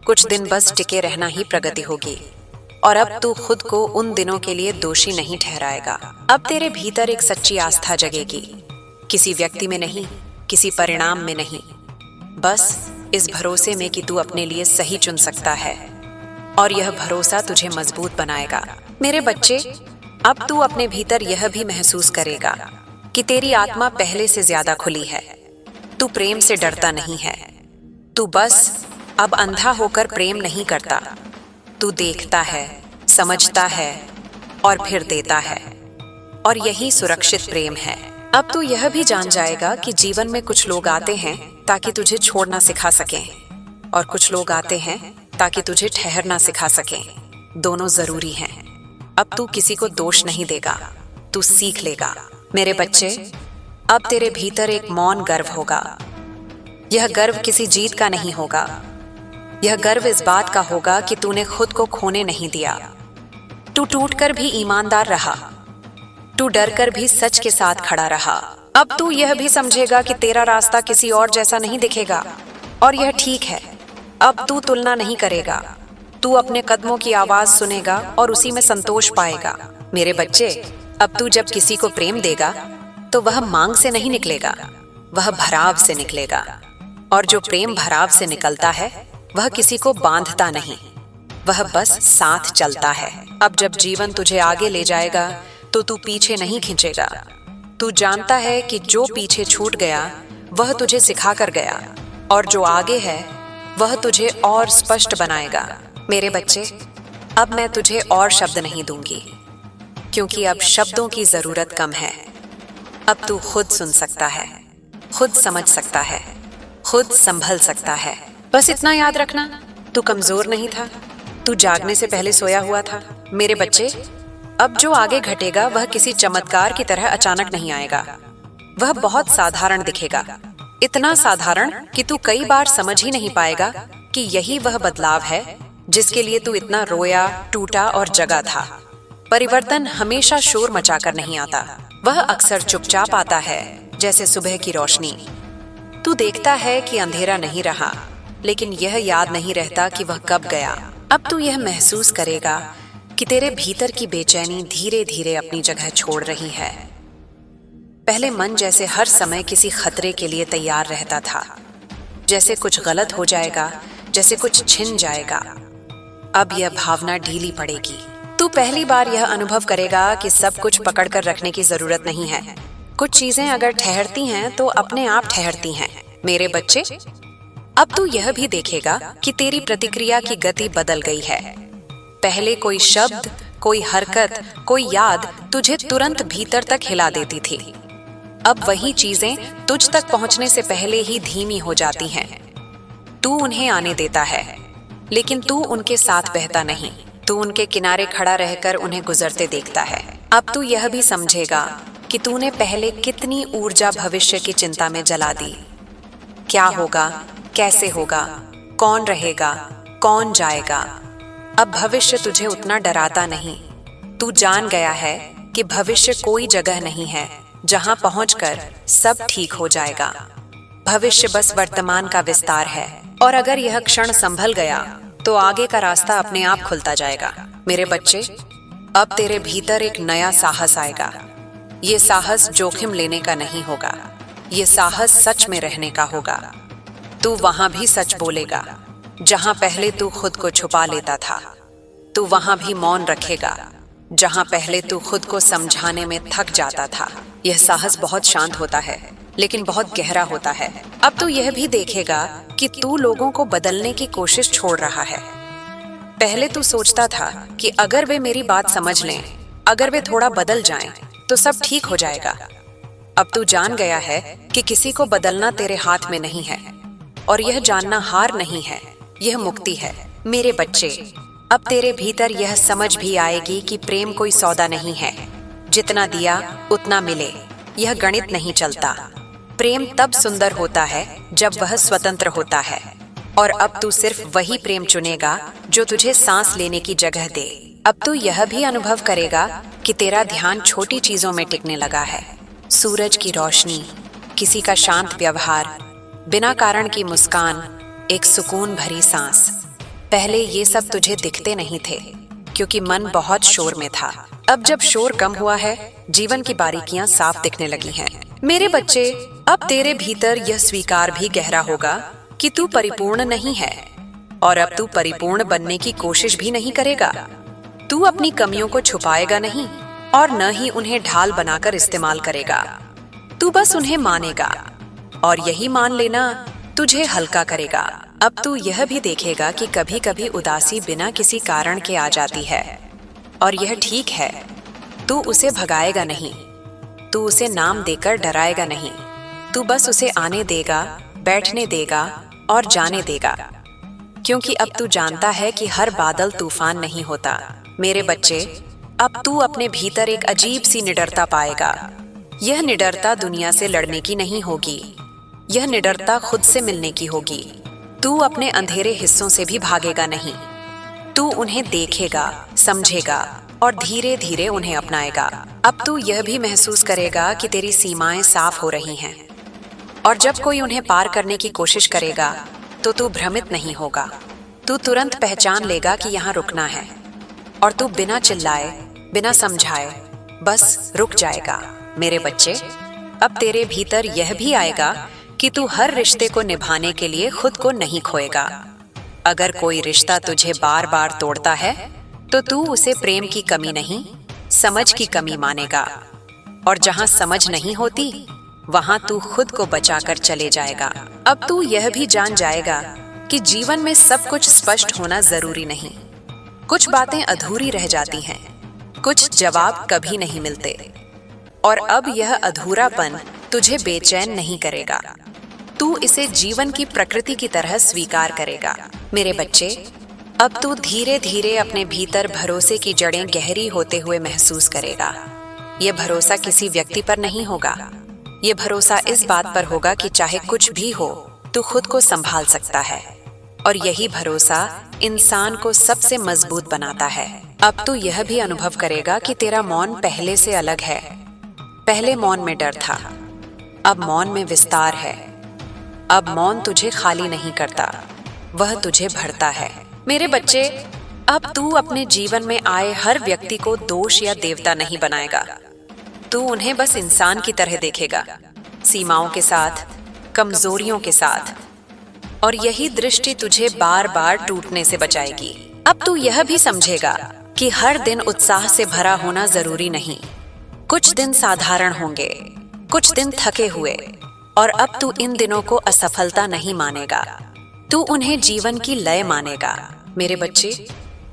कुछ दिन बस टिके रहना ही प्रगति होगी। और अब तू खुद को उन दिनों के लिए दोषी नहीं ठहराएगा। अब तेरे भीतर एक सच्ची आस्था जगेगी, किसी व्यक्ति में नहीं, किसी परिणाम में नहीं, बस इस भरोसे में कि तू अपने लिए सही चुन सकता है। और यह भरोसा तुझे मजबूत बनाएगा मेरे बच्चे। अब तू अपने भीतर यह भी महसूस करेगा कि तेरी आत्मा पहले से ज्यादा खुली है। तू प्रेम से डरता नहीं है। तू बस अब अंधा होकर प्रेम नहीं करता। तू देखता है, समझता है और फिर देता है। और यही सुरक्षित प्रेम है। अब तू यह भी जान जाएगा कि जीवन में कुछ लोग आते हैं ताकि तुझे छोड़ना सिखा सकें, और कुछ लोग आते हैं ताकि तुझे ठहरना सिखा सकें। दोनों जरूरी हैं। अब तू किसी को दोष नहीं देगा, तू सीख लेगा मेरे बच्चे। अब तेरे भीतर एक मौन गर्व होगा। यह गर्व किसी जीत का नहीं होगा। यह गर्व इस बात का होगा कि तूने खुद को खोने नहीं दिया। तू टूटकर भी ईमानदार रहा। तू डरकर भी सच के साथ खड़ा रहा। अब तू यह भी समझेगा कि तेरा रास्ता किसी और जैसा नहीं दिखेगा, और यह ठीक है। अब तू तुलना नहीं करेगा। तू अपने कदमों की आवाज सुनेगा और उसी में संतोष पाएगा मेरे बच्चे। अब तू जब किसी को प्रेम देगा तो वह मांग से नहीं निकलेगा, वह भराव से निकलेगा। और जो प्रेम भराव से निकलता है वह किसी को बांधता नहीं, वह बस साथ चलता है। अब जब जीवन तुझे आगे ले जाएगा तो तू पीछे नहीं खींचेगा। तू जानता है कि जो पीछे छूट गया वह तुझे सिखा कर गया, और जो आगे है वह तुझे और स्पष्ट बनाएगा मेरे बच्चे। अब मैं तुझे और शब्द नहीं दूंगी, क्योंकि अब शब्दों की जरूरत कम है। अब तू खुद सुन सकता है, खुद समझ सकता है, खुद संभल सकता है। बस इतना याद रखना, तू कमजोर नहीं था, तू जागने से पहले सोया हुआ था मेरे बच्चे। अब जो आगे घटेगा वह किसी चमत्कार की तरह अचानक नहीं आएगा। वह बहुत साधारण दिखेगा, इतना साधारण कि तू कई बार समझ ही नहीं पाएगा कि यही वह बदलाव है जिसके लिए तू इतना रोया, टूटा और जगा था। परिवर्तन हमेशा शोर मचाकर नहीं आता, वह अक्सर चुपचाप आता है, जैसे सुबह की रोशनी। तू देखता है कि अंधेरा नहीं रहा, लेकिन यह याद नहीं रहता कि वह कब गया। अब तू यह महसूस करेगा कि तेरे भीतर की बेचैनी धीरे धीरे अपनी जगह छोड़ रही है। पहले मन जैसे हर समय किसी खतरे के लिए तैयार रहता था, जैसे कुछ गलत हो जाएगा, जैसे कुछ छिन जाएगा। अब यह भावना ढीली पड़ेगी। तू पहली बार यह अनुभव करेगा कि सब कुछ पकड़ कर रखने की जरूरत नहीं है। कुछ चीजें अगर ठहरती हैं तो अपने आप ठहरती हैं मेरे बच्चे। अब तू यह भी देखेगा कि तेरी प्रतिक्रिया की गति बदल गई है। पहले कोई शब्द, कोई हरकत, कोई याद तुझे तुरंत भीतर तक हिला देती थी। अब वही चीजें तुझ तक पहुंचने से पहले ही धीमी हो जाती हैं। तू उन्हें आने देता है, लेकिन तू उनके साथ बहता नहीं। तू उनके किनारे खड़ा रहकर उन्हें गुजरते देखता है। अब तू यह भी समझेगा कि तूने पहले कितनी ऊर्जा भविष्य की चिंता में जला दी। क्या होगा, कैसे होगा, कौन रहेगा, कौन जाएगा। अब भविष्य तुझे उतना डराता नहीं। तू जान गया है कि भविष्य कोई जगह नहीं है जहां पहुंचकर सब ठीक हो जाएगा। भविष्य बस वर्तमान का विस्तार है, और अगर यह क्षण संभल गया तो आगे का रास्ता अपने आप खुलता जाएगा मेरे बच्चे। अब तेरे भीतर एक नया साहस आएगा। ये साहस जोखिम लेने का नहीं होगा, ये साहस सच में रहने का होगा। तू वहां भी सच बोलेगा जहां पहले तू खुद को छुपा लेता था। तू वहां भी मौन रखेगा जहां पहले तू खुद को समझाने में थक जाता था। यह साहस बहुत शांत होता है, लेकिन बहुत गहरा होता है। अब तू यह भी देखेगा कि तू लोगों को बदलने की कोशिश छोड़ रहा है। पहले तू सोचता था कि अगर वे मेरी बात समझ लें, अगर वे थोड़ा बदल जाएं, तो सब ठीक हो जाएगा। अब तू जान गया है कि किसी को बदलना तेरे हाथ में नहीं है, और यह जानना हार नहीं है, यह मुक्ति है मेरे बच्चे। अब तेरे भीतर यह समझ भी आएगी कि प्रेम कोई सौदा नहीं है जितना दिया उतना मिले, यह गणित नहीं चलता। प्रेम तब सुंदर होता है जब वह स्वतंत्र होता है। और अब तू सिर्फ वही प्रेम चुनेगा जो तुझे सांस लेने की जगह दे। अब तू यह भी अनुभव करेगा कि तेरा ध्यान छोटी चीजों में टिकने लगा है। सूरज की रोशनी, किसी का शांत व्यवहार, बिना कारण की मुस्कान, एक सुकून भरी सांस। पहले ये सब तुझे दिखते नहीं थे क्योंकि मन बहुत शोर में था। अब जब शोर कम हुआ है, जीवन की बारीकियां साफ दिखने लगी हैं। मेरे बच्चे, अब तेरे भीतर यह स्वीकार भी गहरा होगा कि तू परिपूर्ण नहीं है, और अब तू परिपूर्ण बनने की कोशिश भी नहीं करेगा। तू अपनी कमियों को छुपाएगा नहीं और न ही उन्हें ढाल बनाकर इस्तेमाल करेगा। तू बस उन्हें मानेगा, और यही मान लेना तुझे हल्का करेगा। अब तू यह भी देखेगा कि कभी कभी उदासी बिना किसी कारण के आ जाती है, और यह ठीक है। तू उसे भगाएगा नहीं, तू उसे नाम देकर डराएगा नहीं। तू बस उसे आने देगा, बैठने देगा और जाने देगा, क्योंकि अब तू जानता है कि हर बादल तूफान नहीं होता। मेरे बच्चे, अब तू अपने भीतर एक अजीब सी निडरता पाएगा। यह निडरता दुनिया से लड़ने की नहीं होगी, यह निडरता खुद से मिलने की होगी। तू अपने अंधेरे हिस्सों से भी भागेगा नहीं। तू उन्हें देखेगा, समझेगा और धीरे धीरे उन्हें अपनाएगा। अब तू यह भी महसूस करेगा कि तेरी सीमाएं साफ हो रही हैं, और जब कोई उन्हें पार करने की कोशिश करेगा तो तू भ्रमित नहीं होगा। तू तुरंत पहचान लेगा कि यहाँ रुकना है, और तू बिना चिल्लाए, बिना समझाए बस रुक जाएगा। मेरे बच्चे, अब तेरे भीतर यह भी आएगा कि तू हर रिश्ते को निभाने के लिए खुद को नहीं खोएगा। अगर कोई रिश्ता तुझे बार बार तोड़ता है तो तू उसे प्रेम की कमी नहीं, समझ की कमी मानेगा। और जहां समझ नहीं होती, वहां तू खुद को बचाकर चले जाएगा। अब तू यह भी जान जाएगा कि जीवन में सब कुछ स्पष्ट होना जरूरी नहीं। कुछ बातें अधूरी रह जाती हैं, कुछ जवाब कभी नहीं मिलते, और अब यह अधूरापन तुझे बेचैन नहीं करेगा। तू इसे जीवन की प्रकृति की तरह स्वीकार करेगा। मेरे बच्चे, अब तू धीरे धीरे अपने भीतर भरोसे की जड़ें गहरी होते हुए महसूस करेगा। यह भरोसा किसी व्यक्ति पर नहीं होगा, यह भरोसा इस बात पर होगा कि चाहे कुछ भी हो, तू खुद को संभाल सकता है। और यही भरोसा इंसान को सबसे मजबूत बनाता है। अब तू यह भी अनुभव करेगा कि तेरा मौन पहले से अलग है। पहले मौन में डर था, अब मौन में विस्तार है। अब मौन तुझे खाली नहीं करता, वह तुझे भरता है। मेरे बच्चे, अब तू अपने जीवन में आए हर व्यक्ति को दोष या देवता नहीं बनाएगा। तू उन्हें बस इंसान की तरह देखेगा, सीमाओं के साथ, कमजोरियों के साथ। और यही दृष्टि तुझे बार बार टूटने से बचाएगी। अब तू यह भी समझेगा कि हर दिन उत्साह से भरा होना जरूरी नहीं। कुछ दिन साधारण होंगे, कुछ दिन थके हुए, और अब तू इन दिनों को असफलता नहीं मानेगा, तू उन्हें जीवन की लय मानेगा। मेरे बच्चे,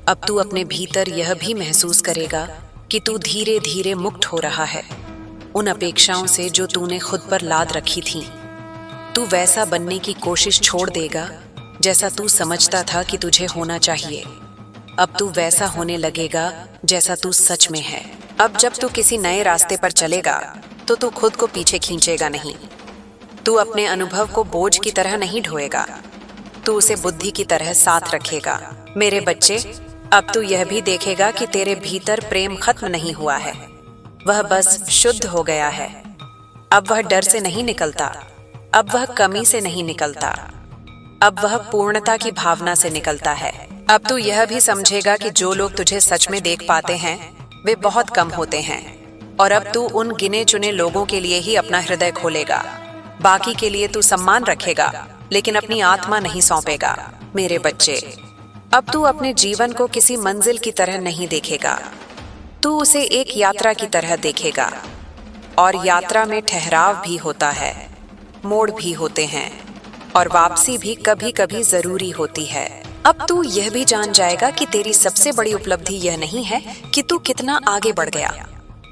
अब तू अपने भीतर यह भी महसूस करेगा कि तू धीरे धीरे मुक्त हो रहा है उन अपेक्षाओं से जो तूने खुद पर लाद रखी थी। तू वैसा बनने की कोशिश छोड़ देगा जैसा तू समझता था कि तुझे होना चाहिए। अब तू वैसा होने लगेगा जैसा तू सच में है। अब जब तू किसी नए रास्ते पर चलेगा तो तू खुद को पीछे खींचेगा नहीं। तू अपने अनुभव को बोझ की तरह नहीं ढोएगा, तू उसे बुद्धि की तरह साथ रखेगा। मेरे बच्चे, अब तू यह भी देखेगा कि तेरे भीतर प्रेम खत्म नहीं हुआ है, वह बस शुद्ध हो गया है। अब वह डर से नहीं निकलता, अब वह कमी से नहीं निकलता, अब वह पूर्णता की भावना से निकलता है। अब तू यह भी समझेगा कि जो लोग तुझे सच में देख पाते हैं वे बहुत कम होते हैं, और अब तू उन गिने चुने लोगों के लिए ही अपना हृदय खोलेगा। बाकी के लिए तू सम्मान रखेगा, लेकिन अपनी आत्मा नहीं सौंपेगा। मेरे बच्चे, अब तू अपने जीवन को किसी मंजिल की तरह नहीं देखेगा, तू उसे एक यात्रा की तरह देखेगा। और यात्रा में ठहराव भी होता है, मोड़ भी होते हैं, और वापसी भी कभी कभी जरूरी होती है। अब तू यह भी जान जाएगा कि तेरी सबसे बड़ी उपलब्धि यह नहीं है कि तू कितना आगे बढ़ गया,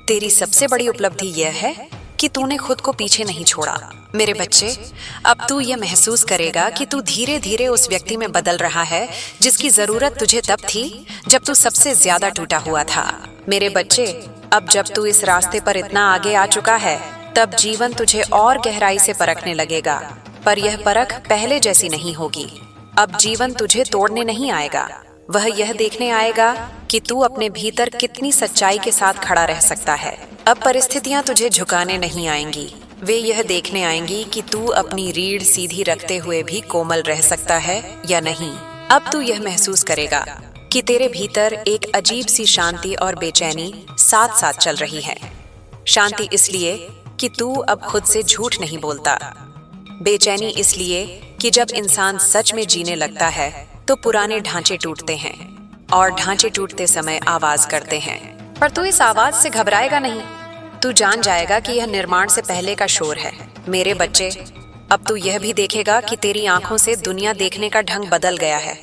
तेरी सबसे बड़ी उपलब्धि यह है कि तूने खुद को पीछे नहीं छोड़ा। मेरे बच्चे, अब तू यह महसूस करेगा कि तू धीरे धीरे उस व्यक्ति में बदल रहा है जिसकी जरूरत तुझे तब थी जब तू सबसे ज्यादा टूटा हुआ था। मेरे बच्चे, अब जब तू इस रास्ते पर इतना आगे आ चुका है, तब जीवन तुझे और गहराई से परखने लगेगा। पर यह परख पहले जैसी नहीं होगी। अब जीवन तुझे तोड़ने नहीं आएगा, वह यह देखने आएगा कि तू अपने भीतर कितनी सच्चाई के साथ खड़ा रह सकता है। अब परिस्थितियां तुझे झुकाने नहीं आएंगी, वे यह देखने आएंगी कि तू अपनी रीढ़ सीधी रखते हुए भी कोमल रह सकता है या नहीं। अब तू यह महसूस करेगा कि तेरे भीतर एक अजीब सी शांति और बेचैनी साथ साथ चल रही है। शांति इसलिए कि तू अब खुद से झूठ नहीं बोलता। बेचैनी इसलिए कि जब इंसान सच में जीने लगता है तो पुराने ढांचे टूटते हैं, और ढांचे टूटते समय आवाज करते हैं। पर तू इस आवाज से घबराएगा नहीं। तू जान जाएगा कि यह निर्माण से पहले का शोर है। मेरे बच्चे, अब तू यह भी देखेगा कि तेरी आंखों से दुनिया देखने का ढंग बदल गया है।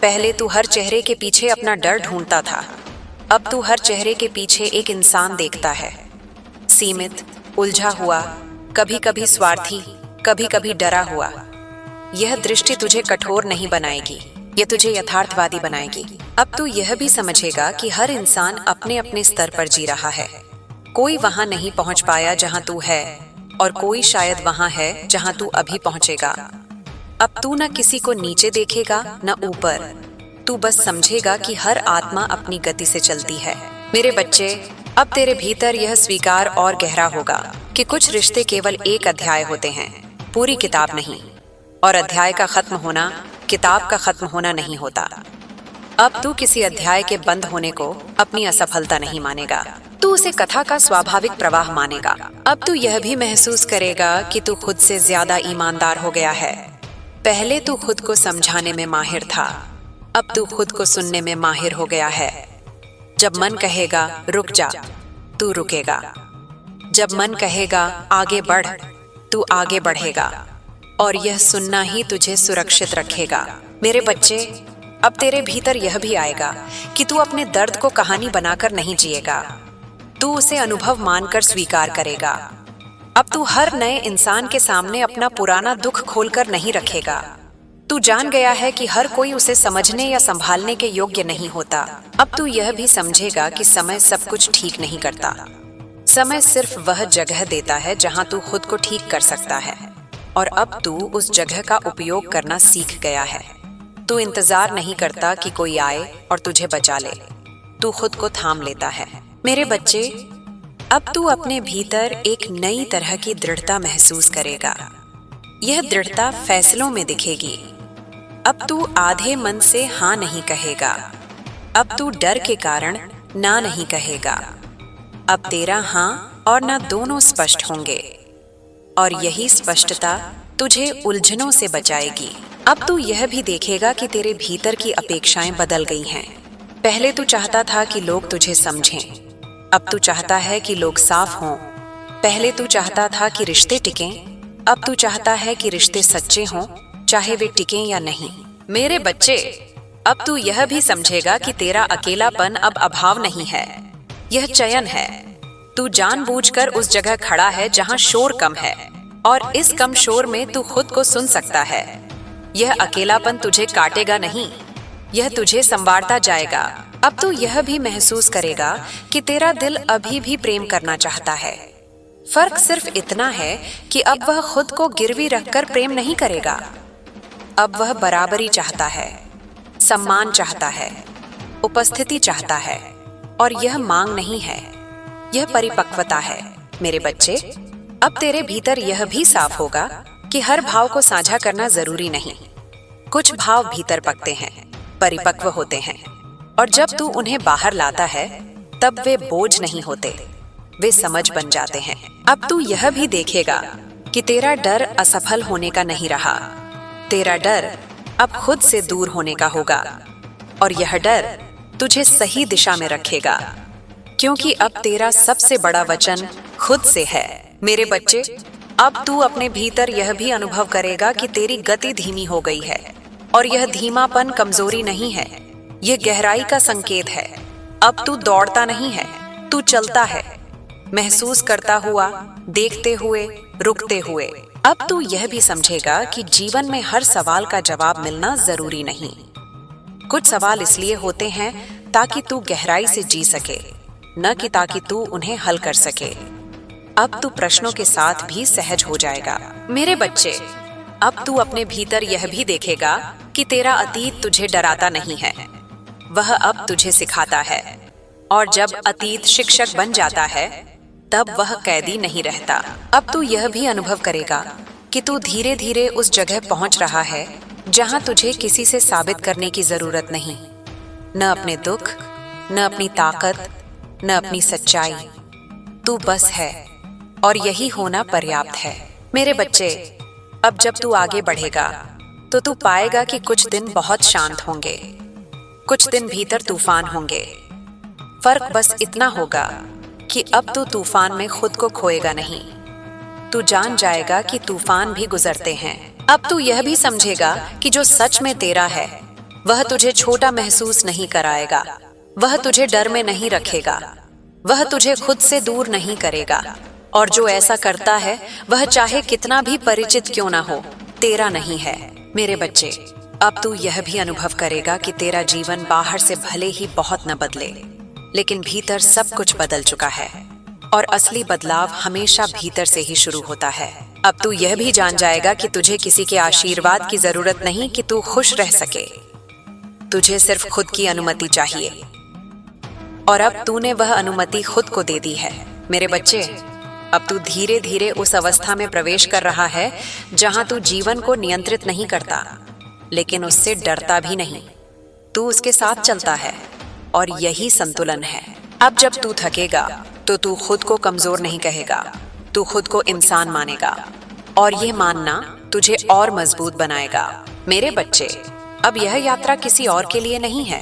पहले तू हर चेहरे के पीछे अपना डर ढूंढता था, अब तू हर चेहरे के पीछे एक इंसान देखता है। सीमित, उलझा हुआ, कभी कभी स्वार्थी, कभी कभी डरा हुआ। यह दृष्टि तुझे कठोर नहीं बनाएगी, यह तुझे यथार्थवादी बनाएगी। अब तू यह भी समझेगा कि हर इंसान अपने अपने स्तर पर जी रहा है। कोई वहां नहीं पहुंच पाया जहां तू है, और कोई शायद वहां है जहां तू अभी पहुंचेगा। अब तू न किसी को नीचे देखेगा न ऊपर, तू बस समझेगा कि हर आत्मा अपनी गति से चलती है। मेरे बच्चे, अब तेरे भीतर यह स्वीकार और गहरा होगा कि कुछ रिश्ते केवल एक अध्याय होते हैं, पूरी किताब नहीं। और अध्याय का खत्म होना किताब का खत्म होना नहीं होता। अब तू किसी अध्याय के बंद होने को अपनी असफलता नहीं मानेगा, तू उसे कथा का स्वाभाविक प्रवाह मानेगा। अब तू यह भी महसूस करेगा कि तू खुद से ज्यादा ईमानदार हो गया है। पहले तू खुद को समझाने में माहिर था, अब तू खुद को सुनने में माहिर हो गया है। जब मन कहेगा रुक जा, तू रुकेगा। जब मन कहेगा आगे बढ़, तू आगे बढ़ेगा। और यह सुनना ही तुझे सुरक्षित रखेगा। मेरे बच्चे, अब तेरे भीतर यह भी आएगा कि तू अपने दर्द को कहानी बनाकर नहीं जिएगा, तू उसे अनुभव मानकर स्वीकार करेगा। अब तू हर नए इंसान के सामने अपना पुराना दुख खोलकर नहीं रखेगा। तू जान गया है कि हर कोई उसे समझने या संभालने के योग्य नहीं होता। अब तू यह भी समझेगा कि समय सब कुछ ठीक नहीं करता। समय सिर्फ वह जगह देता है जहां तू खुद को ठीक कर सकता है, और अब तू उस जगह का उपयोग करना सीख गया है। तू इंतजार नहीं करता कि कोई आए और तुझे बचा ले, तू खुद को थाम लेता है। मेरे बच्चे, अब तू अपने भीतर एक नई तरह की दृढ़ता महसूस करेगा। यह दृढ़ता फैसलों में दिखेगी। अब तू आधे मन से हाँ नहीं कहेगा, अब तू डर के कारण ना नहीं कहेगा। अब तेरा हाँ और ना दोनों स्पष्ट होंगे, और यही स्पष्टता तुझे उलझनों से बचाएगी। अब तू यह भी देखेगा कि तेरे भीतर की अपेक्षाएं बदल गई हैं। पहले तू चाहता था कि लोग तुझे समझें, अब तू चाहता है कि लोग साफ हों। पहले तू चाहता था कि रिश्ते टिकें, अब तू चाहता है कि रिश्ते सच्चे हों, चाहे वे टिकें या नहीं। मेरे बच्चे, अब तू यह भी समझेगा कि तेरा अकेलापन अब अभाव नहीं है, यह चयन है। तू जानबूझकर उस जगह खड़ा है जहां शोर कम है, और इस कम शोर में तू खुद को सुन सकता है। यह अकेलापन तुझे काटेगा नहीं, यह तुझे संवारता जाएगा। अब तू यह भी महसूस करेगा कि तेरा दिल अभी भी प्रेम करना चाहता है। फर्क सिर्फ इतना है कि अब वह खुद को गिरवी रखकर प्रेम नहीं करेगा। अब वह बराबरी चाहता है, सम्मान चाहता है, उपस्थिति चाहता है, और यह मांग नहीं है, यह परिपक्वता है। मेरे बच्चे, अब तेरे भीतर यह भी साफ होगा कि हर भाव को साझा करना जरूरी नहीं। कुछ भाव भीतर पकते हैं, परिपक्व होते हैं, और जब तू उन्हें बाहर लाता है तब वे बोझ नहीं होते, वे समझ बन जाते हैं। अब तू यह भी देखेगा कि तेरा डर असफल होने का नहीं रहा, तेरा डर अब खुद से दूर होने का होगा, और यह डर तुझे सही दिशा में रखेगा, क्योंकि अब तेरा सबसे बड़ा वचन खुद से है। मेरे बच्चे, अब तू अपने भीतर यह भी अनुभव करेगा कि तेरी गति धीमी हो गई है, और यह धीमापन कमजोरी नहीं है, यह गहराई का संकेत है। अब तू दौड़ता नहीं है, तू चलता है, महसूस करता हुआ, देखते हुए, रुकते हुए। अब तू यह भी समझेगा कि जीवन में हर सवाल का जवाब मिलना जरूरी नहीं। कुछ सवाल इसलिए होते हैं ताकि तू गहराई से जी सके, न कि ताकि तू उन्हें हल कर सके। अब तू प्रश्नों के साथ भी सहज हो जाएगा। मेरे बच्चे, अब तू अपने भीतर यह भी देखेगा कि तेरा अतीत तुझे डराता नहीं है, वह अब तुझे सिखाता है। और जब अतीत शिक्षक बन जाता है तब वह कैदी नहीं रहता। अब तू यह भी अनुभव करेगा कि तू धीरे धीरे उस जगह पहुंच रहा है जहां तुझे किसी से साबित करने की जरूरत नहीं, न अपने दुख, न अपनी ताकत, न अपनी सच्चाई। तू बस है और यही होना पर्याप्त है। मेरे बच्चे, अब जब तू आगे बढ़ेगा तो तू पाएगा कि कुछ दिन बहुत शांत होंगे, कुछ दिन भीतर तूफान होंगे। फर्क बस इतना होगा कि अब तू तूफान में खुद को खोएगा नहीं। तू जान जाएगा कि तूफान भी गुजरते हैं। अब तू यह भी समझेगा कि जो सच में तेरा है वह तुझे छोटा महसूस नहीं कराएगा, वह तुझे डर में नहीं रखेगा, वह तुझे खुद से दूर नहीं करेगा। और जो ऐसा करता है वह चाहे कितना भी परिचित क्यों ना हो, तेरा नहीं है। मेरे बच्चे, अब तू यह भी अनुभव करेगा कि तेरा जीवन बाहर से भले ही बहुत न बदले, लेकिन भीतर सब कुछ बदल चुका है। और असली बदलाव हमेशा भीतर से ही शुरू होता है। अब तू यह भी जान जाएगा कि तुझे किसी के आशीर्वाद की जरूरत नहीं कि तू खुश रह सके। तुझे सिर्फ खुद की अनुमति चाहिए, और अब तूने वह अनुमति खुद को दे दी है। मेरे बच्चे, अब तू धीरे धीरे उस अवस्था में प्रवेश कर रहा है जहां तू जीवन को नियंत्रित नहीं करता, लेकिन उससे डरता भी नहीं। तू उसके साथ चलता है, और यही संतुलन है। अब जब तू थकेगा तो तू खुद को कमजोर नहीं कहेगा, तू खुद को इंसान मानेगा, और ये मानना तुझे और मजबूत बनाएगा। मेरे बच्चे, अब यह यात्रा किसी और के लिए नहीं है,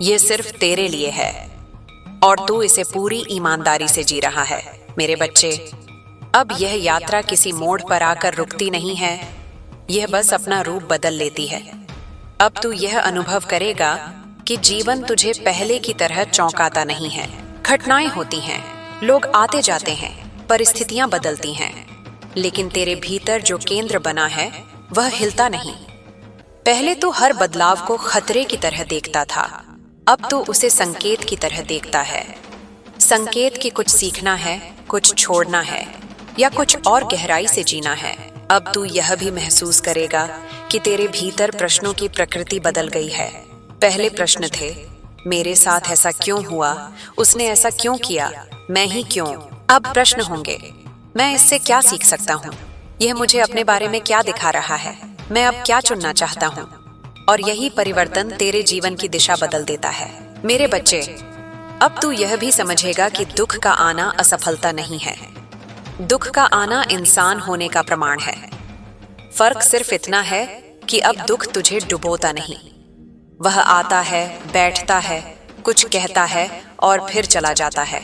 ये सिर्फ तेरे लिए है, और तू इसे पूरी ईमानदारी से जी रहा है। मेरे बच्चे, अब यह यात्रा किसी मोड़ पर आकर रुकती नहीं है, यह बस अपना रूप बदल लेती है। अब तू यह अनुभव करेगा कि जीवन तुझे पहले की तरह चौंकाता नहीं है। घटनाएं होती हैं, लोग आते जाते हैं, परिस्थितियां बदलती हैं, लेकिन तेरे भीतर जो केंद्र बना है वह हिलता नहीं। पहले तो हर बदलाव को खतरे की तरह देखता था, अब तो उसे संकेत की तरह देखता है। संकेत कि कुछ सीखना है, कुछ छोड़ना है, या कुछ और गहराई से जीना है। अब तू यह भी महसूस करेगा कि तेरे भीतर प्रश्नों की प्रकृति बदल गई है। पहले प्रश्न थे, मेरे साथ ऐसा क्यों हुआ, उसने ऐसा क्यों किया, मैं ही क्यों। अब प्रश्न होंगे, मैं इससे क्या सीख सकता हूँ, यह मुझे अपने बारे में क्या दिखा रहा है, मैं अब क्या चुनना चाहता हूँ। और यही परिवर्तन तेरे जीवन की दिशा बदल देता है। मेरे बच्चे, अब तू यह भी समझेगा कि दुख का आना असफलता नहीं है, दुख का आना इंसान होने का प्रमाण है। फर्क सिर्फ इतना है कि अब दुख तुझे डुबोता नहीं, वह आता है, बैठता है, कुछ कहता है और फिर चला जाता है।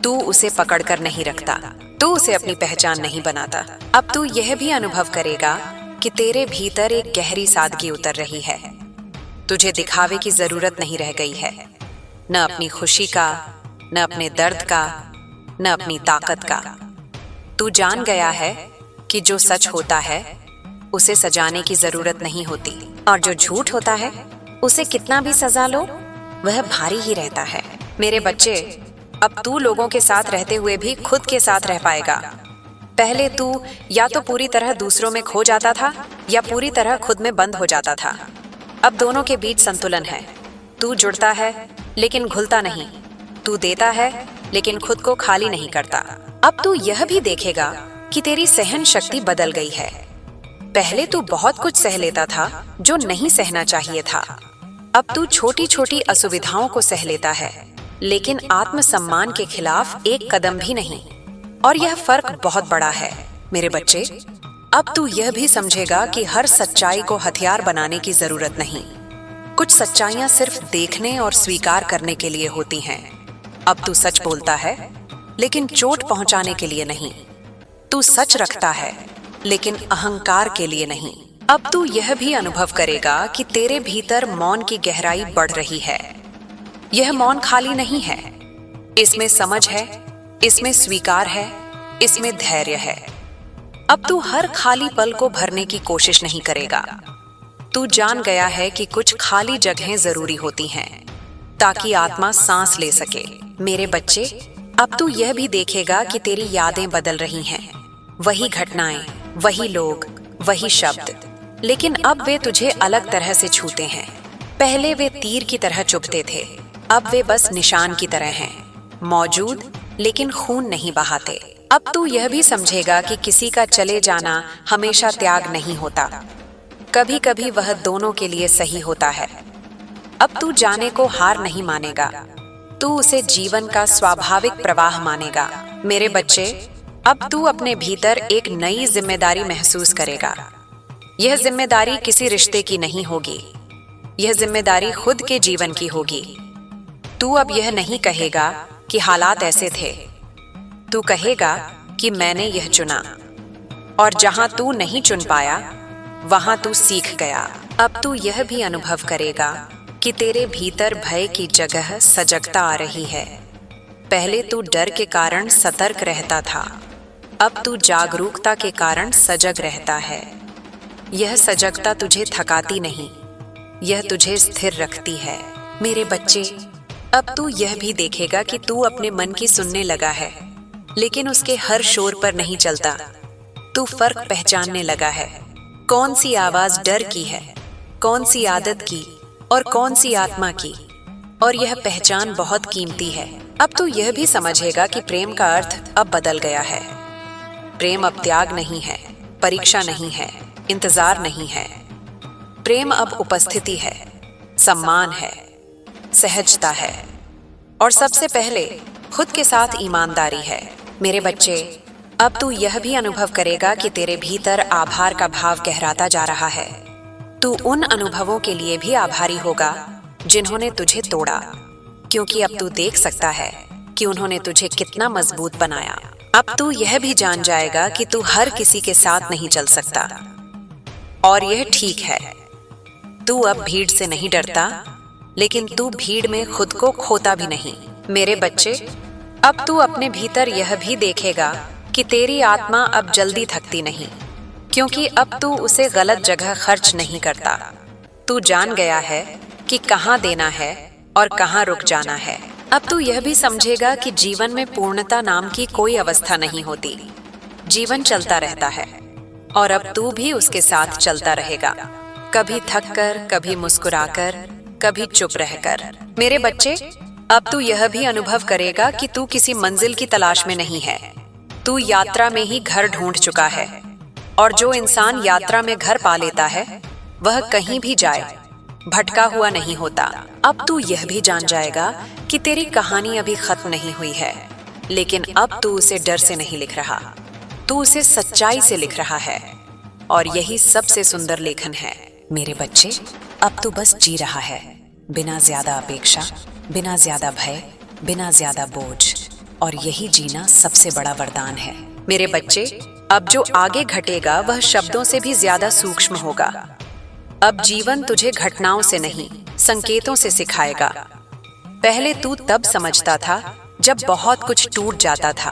तू उसे पकड़कर नहीं रखता, तू उसे अपनी पहचान नहीं बनाता। अब तू यह भी अनुभव करेगा कि तेरे भीतर एक गहरी सादगी उतर रही है। तुझे दिखावे की जरूरत नहीं रह गई है, न अपनी खुशी का, न अपने दर्द का, न अपनी ताकत का। तू जान गया है कि जो सच होता है उसे सजाने की जरूरत नहीं होती, और जो झूठ होता है उसे कितना भी सजा लो वह भारी ही रहता है। मेरे बच्चे, अब तू लोगों के साथ रहते हुए भी खुद के साथ रह पाएगा। पहले तू या तो पूरी तरह दूसरों में खो जाता था या पूरी तरह खुद में बंद हो जाता था। अब दोनों के बीच संतुलन है। तू जुड़ता है लेकिन घुलता नहीं, तू देता है लेकिन खुद को खाली नहीं करता। अब तू यह भी देखेगा कि तेरी सहन शक्ति बदल गई है। पहले तू बहुत कुछ सह लेता था जो नहीं सहना चाहिए था। अब तू छोटी छोटी असुविधाओं को सह लेता है, लेकिन आत्मसम्मान के खिलाफ एक कदम भी नहीं। और यह फर्क बहुत बड़ा है। मेरे बच्चे, अब तू यह भी समझेगा कि हर सच्चाई को हथियार बनाने की जरूरत नहीं। कुछ सच्चाइयां सिर्फ देखने और स्वीकार करने के लिए होती हैं। अब तू सच बोलता है लेकिन चोट पहुंचाने के लिए नहीं। तू सच रखता है लेकिन अहंकार के लिए नहीं। अब तू यह भी अनुभव करेगा कि तेरे भीतर मौन की गहराई बढ़ रही है। यह मौन खाली नहीं है, इसमें समझ है, इसमें स्वीकार है, इसमें धैर्य है। अब तू हर खाली पल को भरने की कोशिश नहीं करेगा। तू जान गया है कि कुछ खाली जगहें जरूरी होती हैं, ताकि आत्मा सांस ले सके। मेरे बच्चे, अब तू यह भी देखेगा कि तेरी यादें बदल रही हैं। वही घटनाएं, वही लोग, वही शब्द, लेकिन अब वे तुझे अलग तरह से छूते हैं। पहले वे तीर की तरह चुभते थे, अब वे बस निशान की तरह हैं, मौजूद लेकिन खून नहीं बहाते। अब तू यह भी समझेगा कि किसी का चले जाना हमेशा त्याग नहीं होता, कभी कभी वह दोनों के लिए सही होता है। अब तू जाने को हार नहीं मानेगा, तू उसे जीवन का स्वाभाविक प्रवाह मानेगा। मेरे बच्चे, अब तू अपने भीतर एक नई जिम्मेदारी महसूस करेगा। यह जिम्मेदारी किसी रिश्ते की नहीं होगी, यह जिम्मेदारी खुद के जीवन की होगी। तू अब यह नहीं कहेगा कि हालात ऐसे थे, तू कहेगा कि मैंने यह चुना, और जहां तू नहीं चुन पाया वहां तू सीख गया। अब तू यह भी अनुभव करेगा कि तेरे भीतर भय की जगह सजगता आ रही है। पहले तू डर के कारण सतर्क रहता था, अब तू जागरूकता के कारण सजग रहता है। यह सजगता तुझे थकाती नहीं, यह तुझे स्थिर रखती है। मेरे बच्चे, अब तू यह भी देखेगा कि तू अपने मन की सुनने लगा है, लेकिन उसके हर शोर पर नहीं चलता। तू फर्क पहचानने लगा है, कौन सी आवाज डर की है, कौन सी आदत की और कौन सी आत्मा की, और यह पहचान बहुत कीमती है। अब तू यह भी समझेगा कि प्रेम का अर्थ अब बदल गया है। प्रेम अब त्याग नहीं है, परीक्षा नहीं है, इंतजार नहीं है। प्रेम अब उपस्थिति है, सम्मान है, सहजता है, और सबसे पहले खुद के साथ ईमानदारी है। मेरे बच्चे, अब तू यह भी अनुभव करेगा कि तेरे भीतर आभार का भाव गहराता जा रहा है। तू उन अनुभवों के लिए भी आभारी होगा जिन्होंने तुझे तोड़ा, क्योंकि अब तू देख सकता है कि उन्होंने तुझे कितना मजबूत बनाया। अब तू यह भी जान जाएगा कि तू हर किसी के साथ नहीं चल सकता, और यह ठीक है। तू अब भीड़ से नहीं डरता, लेकिन तू भीड़ में खुद को खोता भी नहीं। मेरे बच्चे, अब तू अपने भीतर यह भी देखेगा कि तेरी आत्मा अब जल्दी थकती नहीं, क्योंकि अब तू उसे गलत जगह खर्च नहीं करता। तू जान गया है कि कहाँ देना है और कहाँ रुक जाना है। अब तू यह भी समझेगा कि जीवन में पूर्णता नाम की कोई अवस्था नहीं होती। जीवन चलता रहता है, और अब तू भी उसके साथ चलता रहेगा, कभी थक कर, कभी मुस्कुराकर, कभी चुप रहकर। मेरे बच्चे, अब तू यह भी अनुभव करेगा कि तू किसी मंजिल की तलाश में नहीं है, तू यात्रा में ही घर ढूंढ चुका है। और जो इंसान यात्रा में घर पा लेता है, वह कहीं भी जाए भटका हुआ नहीं होता। अब तू यह भी जान जाएगा कि तेरी कहानी अभी खत्म नहीं हुई है, लेकिन अब तू उसे डर से नहीं लिख रहा, तू उसे सच्चाई से लिख रहा है, और यही सबसे सुंदर लेखन है। मेरे बच्चे, अब तू बस जी रहा है, बिना ज्यादा अपेक्षा, बिना ज्यादा भय, बिना ज्यादा बोझ, और यही जीना सबसे बड़ा वरदान है। मेरे बच्चे, अब जो आगे घटेगा वह शब्दों से भी ज्यादा सूक्ष्म होगा। अब जीवन तुझे घटनाओं से नहीं, संकेतों से सिखाएगा। पहले तू तब समझता था जब बहुत कुछ टूट जाता था,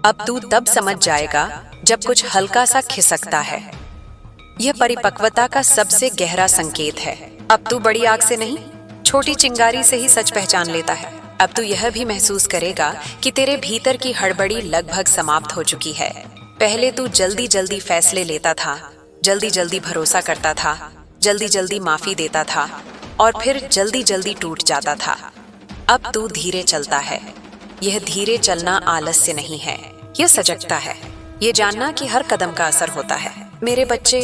अब तू तब समझ जाएगा जब कुछ हल्का सा खिसकता है। यह परिपक्वता का सबसे गहरा संकेत है। अब तू बड़ी आग से नहीं, छोटी चिंगारी से ही सच पहचान लेता है। अब तू यह भी महसूस करेगा कि तेरे भीतर की हड़बड़ी लगभग समाप्त हो चुकी है। पहले तू जल्दी जल्दी फैसले लेता था, जल्दी जल्दी भरोसा करता था, जल्दी जल्दी माफी देता था, और फिर जल्दी जल्दी टूट जाता था। अब तू धीरे चलता है। यह धीरे चलना आलस्य नहीं है, यह सजगता है, ये जानना कि हर कदम का असर होता है। मेरे बच्चे,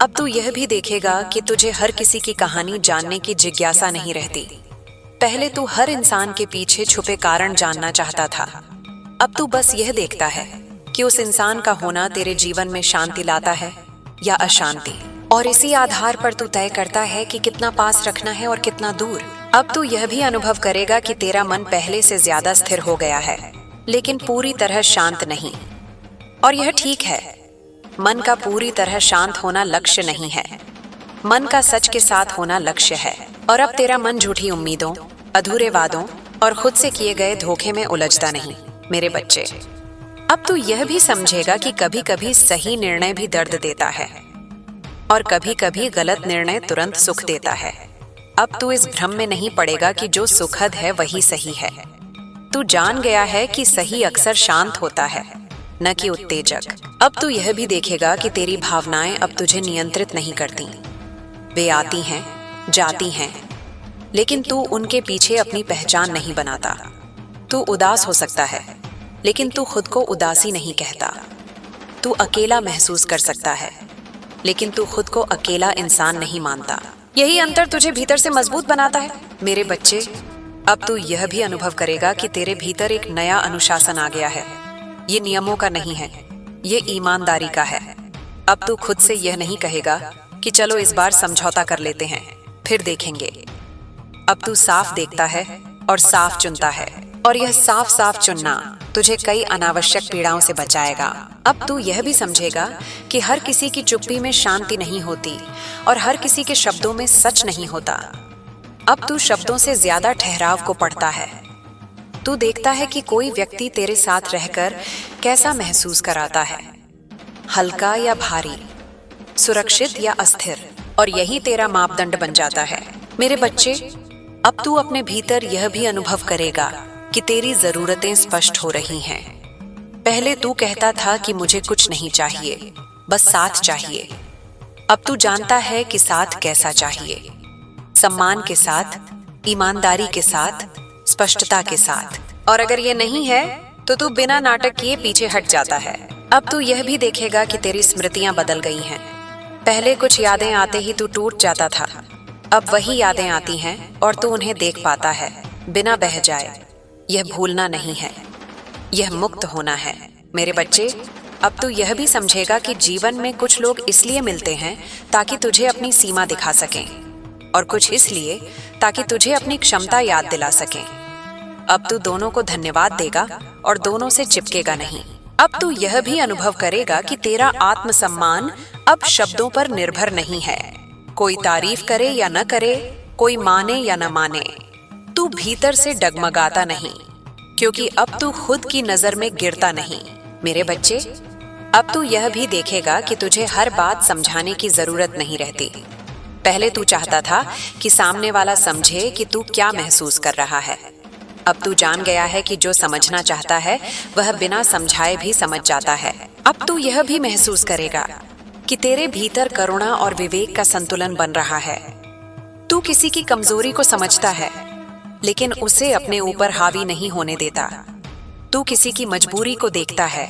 अब तू यह भी देखेगा कि तुझे हर किसी की कहानी जानने की जिज्ञासा नहीं रहती। पहले तू हर इंसान के पीछे छुपे कारण जानना चाहता था, अब तू बस यह देखता है कि उस इंसान का होना तेरे जीवन में शांति लाता है या अशांति, और इसी आधार पर तू तय करता है कि कितना पास रखना है और कितना दूर। अब तू यह भी अनुभव करेगा कि तेरा मन पहले से ज्यादा स्थिर हो गया है, लेकिन पूरी तरह शांत नहीं, और यह ठीक है। मन का पूरी तरह शांत होना लक्ष्य नहीं है, मन का सच के साथ होना लक्ष्य है। और अब तेरा मन झूठी उम्मीदों, अधूरे वादों और खुद से किए गए धोखे में उलझता नहीं। मेरे बच्चे, अब तू यह भी समझेगा कि कभी कभी सही निर्णय भी दर्द देता है, और कभी कभी गलत निर्णय तुरंत सुख देता है। अब तू इस भ्रम में नहीं पड़ेगा कि जो सुखद है वही सही है। तू जान गया है कि सही अक्सर शांत होता है, न कि उत्तेजक। अब तू यह भी देखेगा कि तेरी भावनाएं अब तुझे नियंत्रित नहीं करती। वे आती हैं, जाती हैं, लेकिन तू उनके पीछे अपनी पहचान नहीं बनाता। तू उदास हो सकता है, लेकिन तू खुद को उदासी नहीं कहता। तू अकेला महसूस कर सकता है, लेकिन तू खुद को अकेला इंसान नहीं मानता। यही अंतर तुझे भीतर से मजबूत बनाता है। मेरे बच्चे, अब तू यह भी अनुभव करेगा कि तेरे भीतर एक नया अनुशासन आ गया है। ये नियमों का नहीं है, ये ईमानदारी का है। अब तू खुद से यह नहीं कहेगा कि चलो इस बार समझौता कर लेते हैं, फिर देखेंगे। अब तू साफ देखता है और साफ चुनता है, और यह साफ साफ चुनना तुझे कई अनावश्यक पीड़ाओं से बचाएगा। अब तू यह भी समझेगा कि हर किसी की चुप्पी में शांति नहीं होती और हर किसी के शब्दों में सच नहीं होता। अब तू शब्दों से ज्यादा ठहराव को पढ़ता है। तू देखता है कि कोई व्यक्ति तेरे साथ रहकर कैसा महसूस कराता है, हल्का या भारी, सुरक्षित या अस्थिर, और यही तेरा मापदंड बन जाता है। मेरे बच्चे, अब तू अपने भीतर यह भी अनुभव करेगा कि तेरी जरूरतें स्पष्ट हो रही हैं। पहले तू कहता था कि मुझे कुछ नहीं चाहिए, बस साथ चाहिए। अब तू जानता है कि साथ कैसा चाहिए, सम्मान के साथ, ईमानदारी के साथ, स्पष्टता के साथ। और अगर ये नहीं है तो तू बिना नाटक किए पीछे हट जाता है। अब तू यह भी देखेगा कि तेरी स्मृतियां बदल गई हैं। पहले कुछ यादें आते ही तू टूट जाता था, अब वही यादें आती हैं और तू उन्हें देख पाता है बिना बह जाए। यह भूलना नहीं है, यह मुक्त होना है। मेरे बच्चे, अब तू यह भी समझेगा कि जीवन में कुछ लोग इसलिए मिलते हैं ताकि तुझे अपनी सीमा दिखा सकें, और कुछ इसलिए ताकि तुझे अपनी क्षमता याद दिला सकें। अब तू दोनों को धन्यवाद देगा और दोनों से चिपकेगा नहीं। अब तू यह भी अनुभव करेगा कि तेरा आत्मसम्मान अब शब्दों पर निर्भर नहीं है। कोई तारीफ करे या न करे, कोई माने या न माने, तू भीतर से डगमगाता नहीं, क्योंकि अब तू खुद की नजर में गिरता नहीं। मेरे बच्चे, अब तू यह भी देखेगा कि तुझे हर बात समझाने की जरूरत नहीं रहती। पहले तू चाहता था कि सामने वाला समझे कि तू क्या महसूस कर रहा है। अब तू जान गया है कि जो समझना चाहता है वह बिना समझाए भी समझ जाता है। अब तू यह भी महसूस करेगा कि तेरे भीतर करुणा और विवेक का संतुलन बन रहा है। तू किसी की कमजोरी को समझता है, लेकिन उसे अपने ऊपर हावी नहीं होने देता। तू किसी की मजबूरी को देखता है,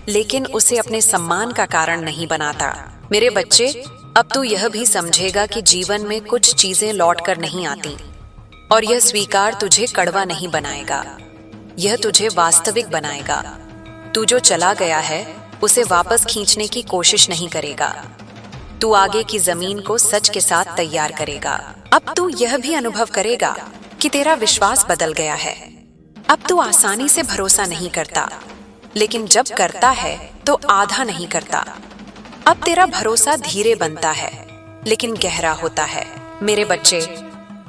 लेकिन उसे अपने सम्मान का कारण नहीं बनाता। मेरे बच्चे, अब तू यह भी समझेगा कि जीवन में कुछ चीजें लौट कर नहीं आती, और यह स्वीकार तुझे कड़वा नहीं बनाएगा, यह तुझे वास्तविक बनाएगा। तू जो चला गया है उसे वापस खींचने की कोशिश नहीं करेगा। तू आगे की जमीन को सच के साथ तैयार करेगा। अब तू यह भी अनुभव करेगा कि तेरा विश्वास बदल गया है। अब तू आसानी से भरोसा नहीं करता, लेकिन जब करता है तो आधा नहीं करता। अब तेरा भरोसा धीरे बनता है, लेकिन गहरा होता है। मेरे बच्चे,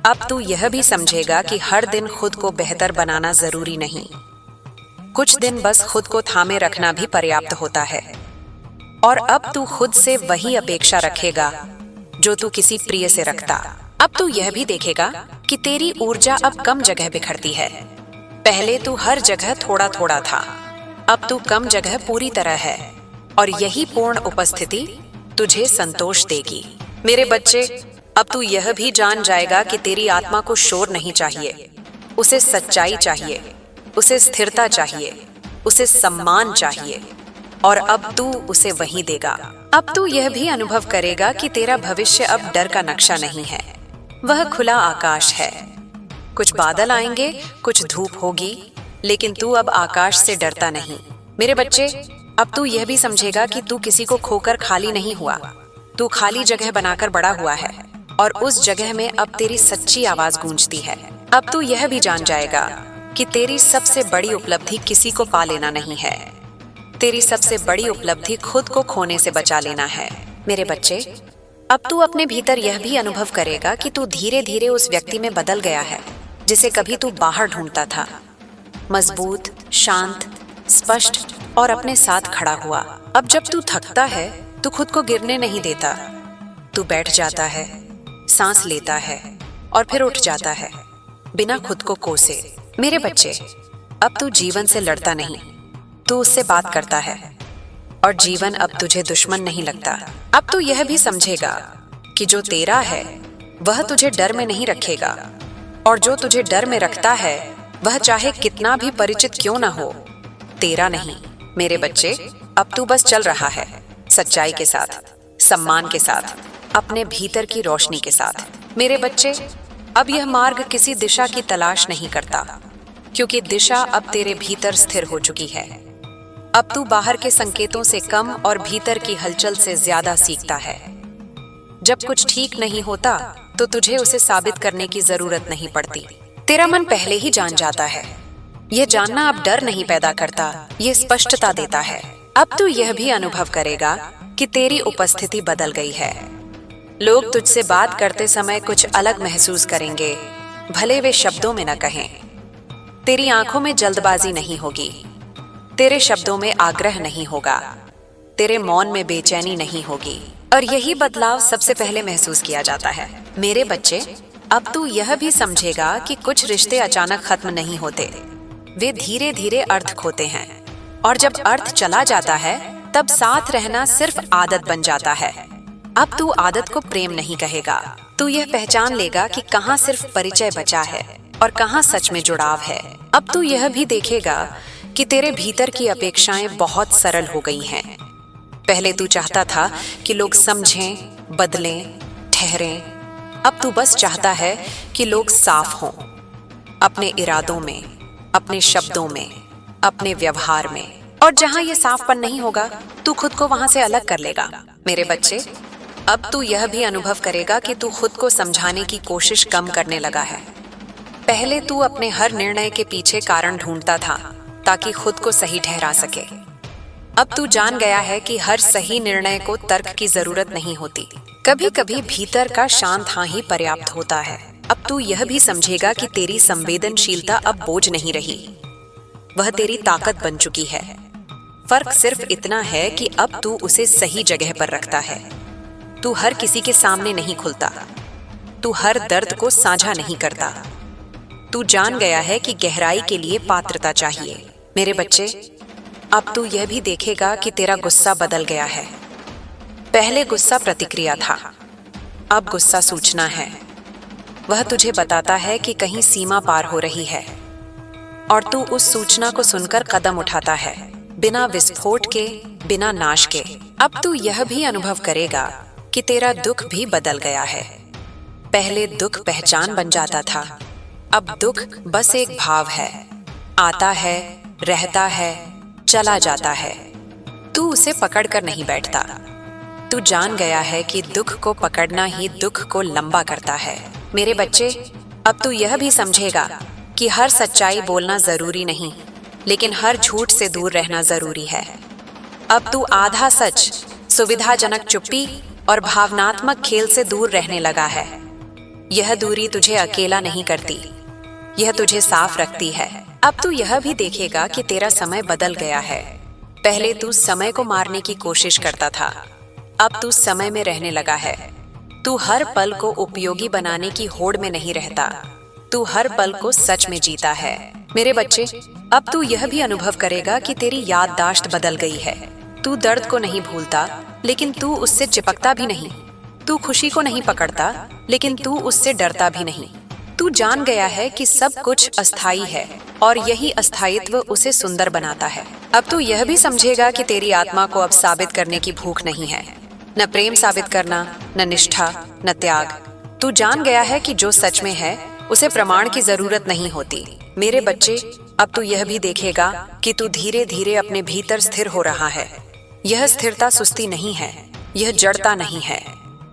अब तू यह भी समझेगा कि हर दिन खुद को बेहतर बनाना जरूरी नहीं। कुछ दिन बस खुद को थामे रखना भी पर्याप्त होता है। और अब तू खुद से वही अपेक्षा रखेगा जो तू किसी प्रिय से रखता। अब तू यह भी देखेगा कि तेरी ऊर्जा अब कम जगह बिखरती है। पहले तू हर जगह थोड़ा थोड़ा था, अब तू कम जगह पूरी तरह है, और यही पूर्ण उपस्थिति तुझे संतोष देगी। मेरे बच्चे, अब तू यह भी जान जाएगा कि तेरी आत्मा को शोर नहीं चाहिए, उसे सच्चाई चाहिए, उसे स्थिरता चाहिए, उसे सम्मान चाहिए, और अब तू उसे वही देगा। अब तू यह भी अनुभव करेगा कि तेरा भविष्य अब डर का नक्शा नहीं है, वह खुला आकाश है। कुछ बादल आएंगे, कुछ धूप होगी, लेकिन तू अब आकाश से डरता नहीं। मेरे बच्चे, अब तू यह भी समझेगा कि तू किसी को खोकर खाली नहीं हुआ, तू खाली जगह बनाकर बड़ा हुआ है, और उस जगह में अब तेरी सच्ची आवाज गूंजती है। अब तू यह भी जान जाएगा कि तेरी सबसे बड़ी उपलब्धि किसी को पा लेना नहीं है, तेरी सबसे बड़ी उपलब्धि खुद को खोने से बचा लेना है। मेरे बच्चे, अब तू अपने भीतर यह भी अनुभव करेगा कि तू धीरे धीरे उस व्यक्ति में बदल गया है जिसे कभी तू बाहर ढूंढता था। मजबूत, शांत, स्पष्ट और अपने साथ खड़ा हुआ। अब जब तू थकता है तो खुद को गिरने नहीं देता, तू बैठ जाता है, सांस लेता है, और फिर उठ जाता है बिना खुद को कोसे। मेरे बच्चे, अब तू जीवन से लड़ता नहीं, तू उससे बात करता है और जीवन अब तुझे दुश्मन नहीं लगता। अब तू यह भी समझेगा कि जो तेरा है वह तुझे डर में नहीं रखेगा, और जो तुझे डर में रखता है वह चाहे कितना भी परिचित क्यों ना हो, तेरा नहीं। मेरे बच्चे, अब तू बस चल रहा है सच्चाई के साथ, सम्मान के साथ, अपने भीतर की रोशनी के साथ। मेरे बच्चे, अब यह मार्ग किसी दिशा की तलाश नहीं करता, क्योंकि दिशा अब तेरे भीतर स्थिर हो चुकी है। अब तू बाहर के संकेतों से कम और भीतर की हलचल से ज्यादा सीखता है। जब कुछ ठीक नहीं होता तो तुझे उसे साबित करने की जरूरत नहीं पड़ती। तेरा मन पहले ही जान जाता है। यह जानना अब डर नहीं पैदा करता, ये स्पष्टता देता है। अब तू यह भी अनुभव करेगा कि तेरी उपस्थिति बदल गई है। लोग तुझसे बात करते समय कुछ अलग महसूस करेंगे, भले वे शब्दों में न कहें। तेरी आंखों में जल्दबाजी नहीं होगी, तेरे शब्दों में आग्रह नहीं होगा, तेरे मौन में बेचैनी नहीं होगी, और यही बदलाव सबसे पहले महसूस किया जाता है। मेरे बच्चे, अब तू यह भी समझेगा कि कुछ रिश्ते अचानक खत्म नहीं होते, वे धीरे धीरे अर्थ खोते हैं, और जब अर्थ चला जाता है तब साथ रहना सिर्फ आदत बन जाता है। अब तू आदत को प्रेम नहीं कहेगा, तू यह पहचान लेगा कि कहाँ सिर्फ परिचय बचा है और कहाँ सच में जुड़ाव है। अब तू यह भी देखेगा कि तेरे भीतर की अपेक्षाएं बहुत सरल हो गई हैं। पहले तू चाहता था कि लोग समझें, बदलें, ठहरें। अब तू बस चाहता है कि लोग साफ हों, अपने इरादों में, अपने शब्दों में, अपने व्यवहार में। और जहां ये साफपन नहीं होगा, तू खुद को वहां से अलग कर लेगा। मेरे बच्चे, अब तू यह भी अनुभव करेगा कि तू खुद को समझाने की कोशिश कम करने लगा है। पहले तू अपने हर निर्णय के पीछे कारण ढूंढता था ताकि खुद को सही ठहरा सके। अब तू जान गया है कि हर सही निर्णय को तर्क की जरूरत नहीं होती, कभी कभी भीतर का शांत हाँ ही पर्याप्त होता है। अब तू यह भी समझेगा कि तेरी संवेदनशीलता अब बोझ नहीं रही, वह तेरी ताकत बन चुकी है। फर्क सिर्फ इतना है कि अब तू उसे सही जगह पर रखता है। तू हर किसी के सामने नहीं खुलता, तू हर दर्द को साझा नहीं करता। तू जान गया है कि गहराई के लिए पात्रता चाहिए। मेरे बच्चे, अब तू यह भी देखेगा कि तेरा गुस्सा बदल गया है। पहले गुस्सा प्रतिक्रिया था, अब गुस्सा सूचना है। वह तुझे बताता है कि कहीं सीमा पार हो रही है, और तू उस सूचना को सुनकर कदम उठाता है, बिना विस्फोट के, बिना नाश के। अब तू यह भी अनुभव करेगा कि तेरा दुख भी बदल गया है। पहले दुख पहचान बन जाता था, अब दुख बस एक भाव है, आता है, रहता है, चला जाता है। तू उसे पकड़कर नहीं बैठता। तू जान गया है कि दुख को पकड़ना ही दुख को लंबा करता है। मेरे बच्चे, अब तू यह भी समझेगा कि हर सच्चाई बोलना जरूरी नहीं, लेकिन हर झूठ से दूर रहना जरूरी है। अब तू आधा सच, सुविधाजनक चुप्पी और भावनात्मक खेल से दूर रहने लगा है। यह दूरी तुझे अकेला नहीं करती, यह तुझे साफ रखती है। अब तू यह भी देखेगा कि तेरा समय बदल गया है। पहले तू समय को मारने की कोशिश करता था, अब तू समय में रहने लगा है। तू हर पल को उपयोगी बनाने की होड़ में नहीं रहता, तू हर पल को सच में जीता है। मेरे बच्चे, अब तू यह भी अनुभव करेगा कि तेरी याददाश्त बदल गई है। तू दर्द को नहीं भूलता, लेकिन तू उससे चिपकता भी नहीं। तू खुशी को नहीं पकड़ता, लेकिन तू उससे डरता भी नहीं। तू जान गया है कि सब कुछ अस्थायी है, और यही अस्थायित्व उसे सुंदर बनाता है। अब तू यह भी समझेगा कि तेरी आत्मा को अब साबित करने की भूख नहीं है, न प्रेम साबित करना, न निष्ठा, न त्याग। तू जान गया है कि जो सच में है उसे प्रमाण की जरूरत नहीं होती। मेरे बच्चे, अब तू यह भी देखेगा कि तू धीरे धीरे अपने भीतर स्थिर हो रहा है। यह स्थिरता सुस्ती नहीं है, यह जड़ता नहीं है।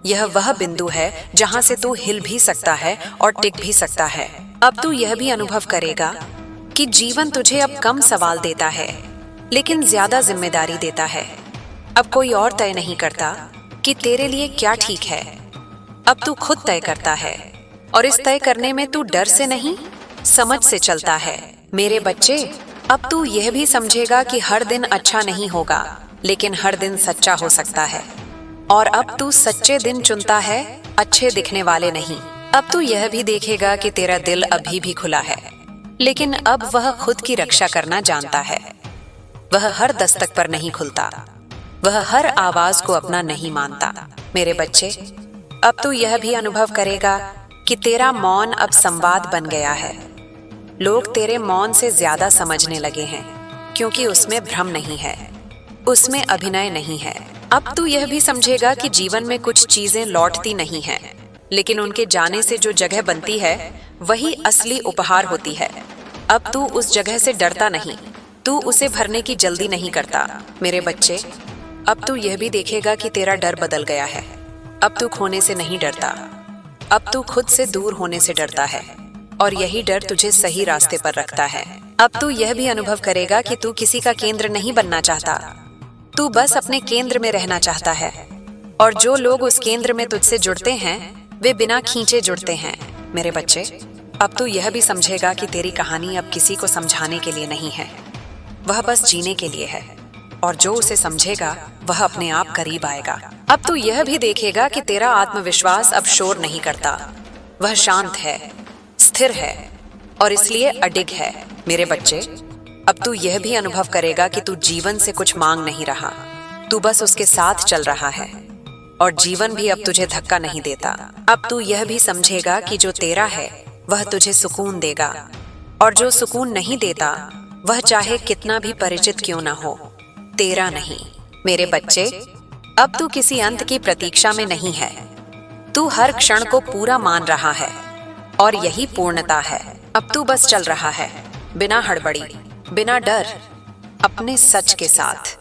यह वह बिंदु है जहां से तू हिल भी सकता है और टिक भी सकता है। अब तू यह भी अनुभव करेगा कि जीवन तुझे अब कम सवाल देता है, लेकिन ज्यादा जिम्मेदारी देता है। अब कोई और तय नहीं करता कि तेरे लिए क्या ठीक है, अब तू खुद तय करता है, और इस तय करने में तू डर से नहीं, समझ से चलता है। मेरे बच्चे, अब तू यह भी समझेगा कि हर दिन अच्छा नहीं होगा, लेकिन हर दिन सच्चा हो सकता है। और अब तू सच्चे दिन चुनता है, अच्छे दिखने वाले नहीं। अब तू यह भी देखेगा कि तेरा दिल अभी भी खुला है, लेकिन अब वह खुद की रक्षा करना जानता है। वह हर दस्तक पर नहीं खुलता, वह हर आवाज को अपना नहीं मानता। मेरे बच्चे, अब तू यह भी अनुभव करेगा कि तेरा मौन अब संवाद बन गया है। लोग तेरे मौन से ज्यादा समझने लगे हैं, क्योंकि उसमें भ्रम नहीं है, उसमें अभिनय नहीं है। अब तू यह भी समझेगा कि जीवन में कुछ चीजें लौटती नहीं हैं, लेकिन उनके जाने से जो जगह बनती है वही असली उपहार होती है। अब तू उस जगह से डरता नहीं, तू उसे भरने की जल्दी नहीं करता। मेरे बच्चे, अब तू यह भी देखेगा कि तेरा डर बदल गया है। अब तू खोने से नहीं डरता, अब तू खुद से दूर होने से डरता है, और यही डर तुझे सही रास्ते पर रखता है। अब तू यह भी अनुभव करेगा कि तू किसी का केंद्र नहीं बनना चाहता, तू बस अपने केंद्र में रहना चाहता है। और जो लोग उस केंद्र में तुझसे जुड़ते हैं वे बिना खींचे जुड़ते हैं। मेरे बच्चे, अब तू यह भी समझेगा कि तेरी कहानी अब किसी को समझाने के लिए नहीं है, वह बस जीने के लिए है, और जो उसे समझेगा वह अपने आप करीब आएगा। अब तू यह भी देखेगा कि तेरा आत्मविश्वास अब शोर नहीं करता, वह शांत है, स्थिर है, और इसलिए अडिग है। मेरे बच्चे, अब तू यह भी अनुभव करेगा कि तू जीवन से कुछ मांग नहीं रहा, तू बस उसके साथ चल रहा है, और जीवन भी अब तुझे धक्का नहीं देता। अब तू यह भी समझेगा कि जो तेरा है वह तुझे सुकून देगा, और जो सुकून नहीं देता वह चाहे कितना भी परिचित क्यों ना हो, तेरा नहीं। मेरे बच्चे, अब तू किसी अंत की प्रतीक्षा में नहीं है, तू हर क्षण को पूरा मान रहा है, और यही पूर्णता है। अब तू बस चल रहा है, बिना हड़बड़ी, बिना डर, अपने सच के साथ।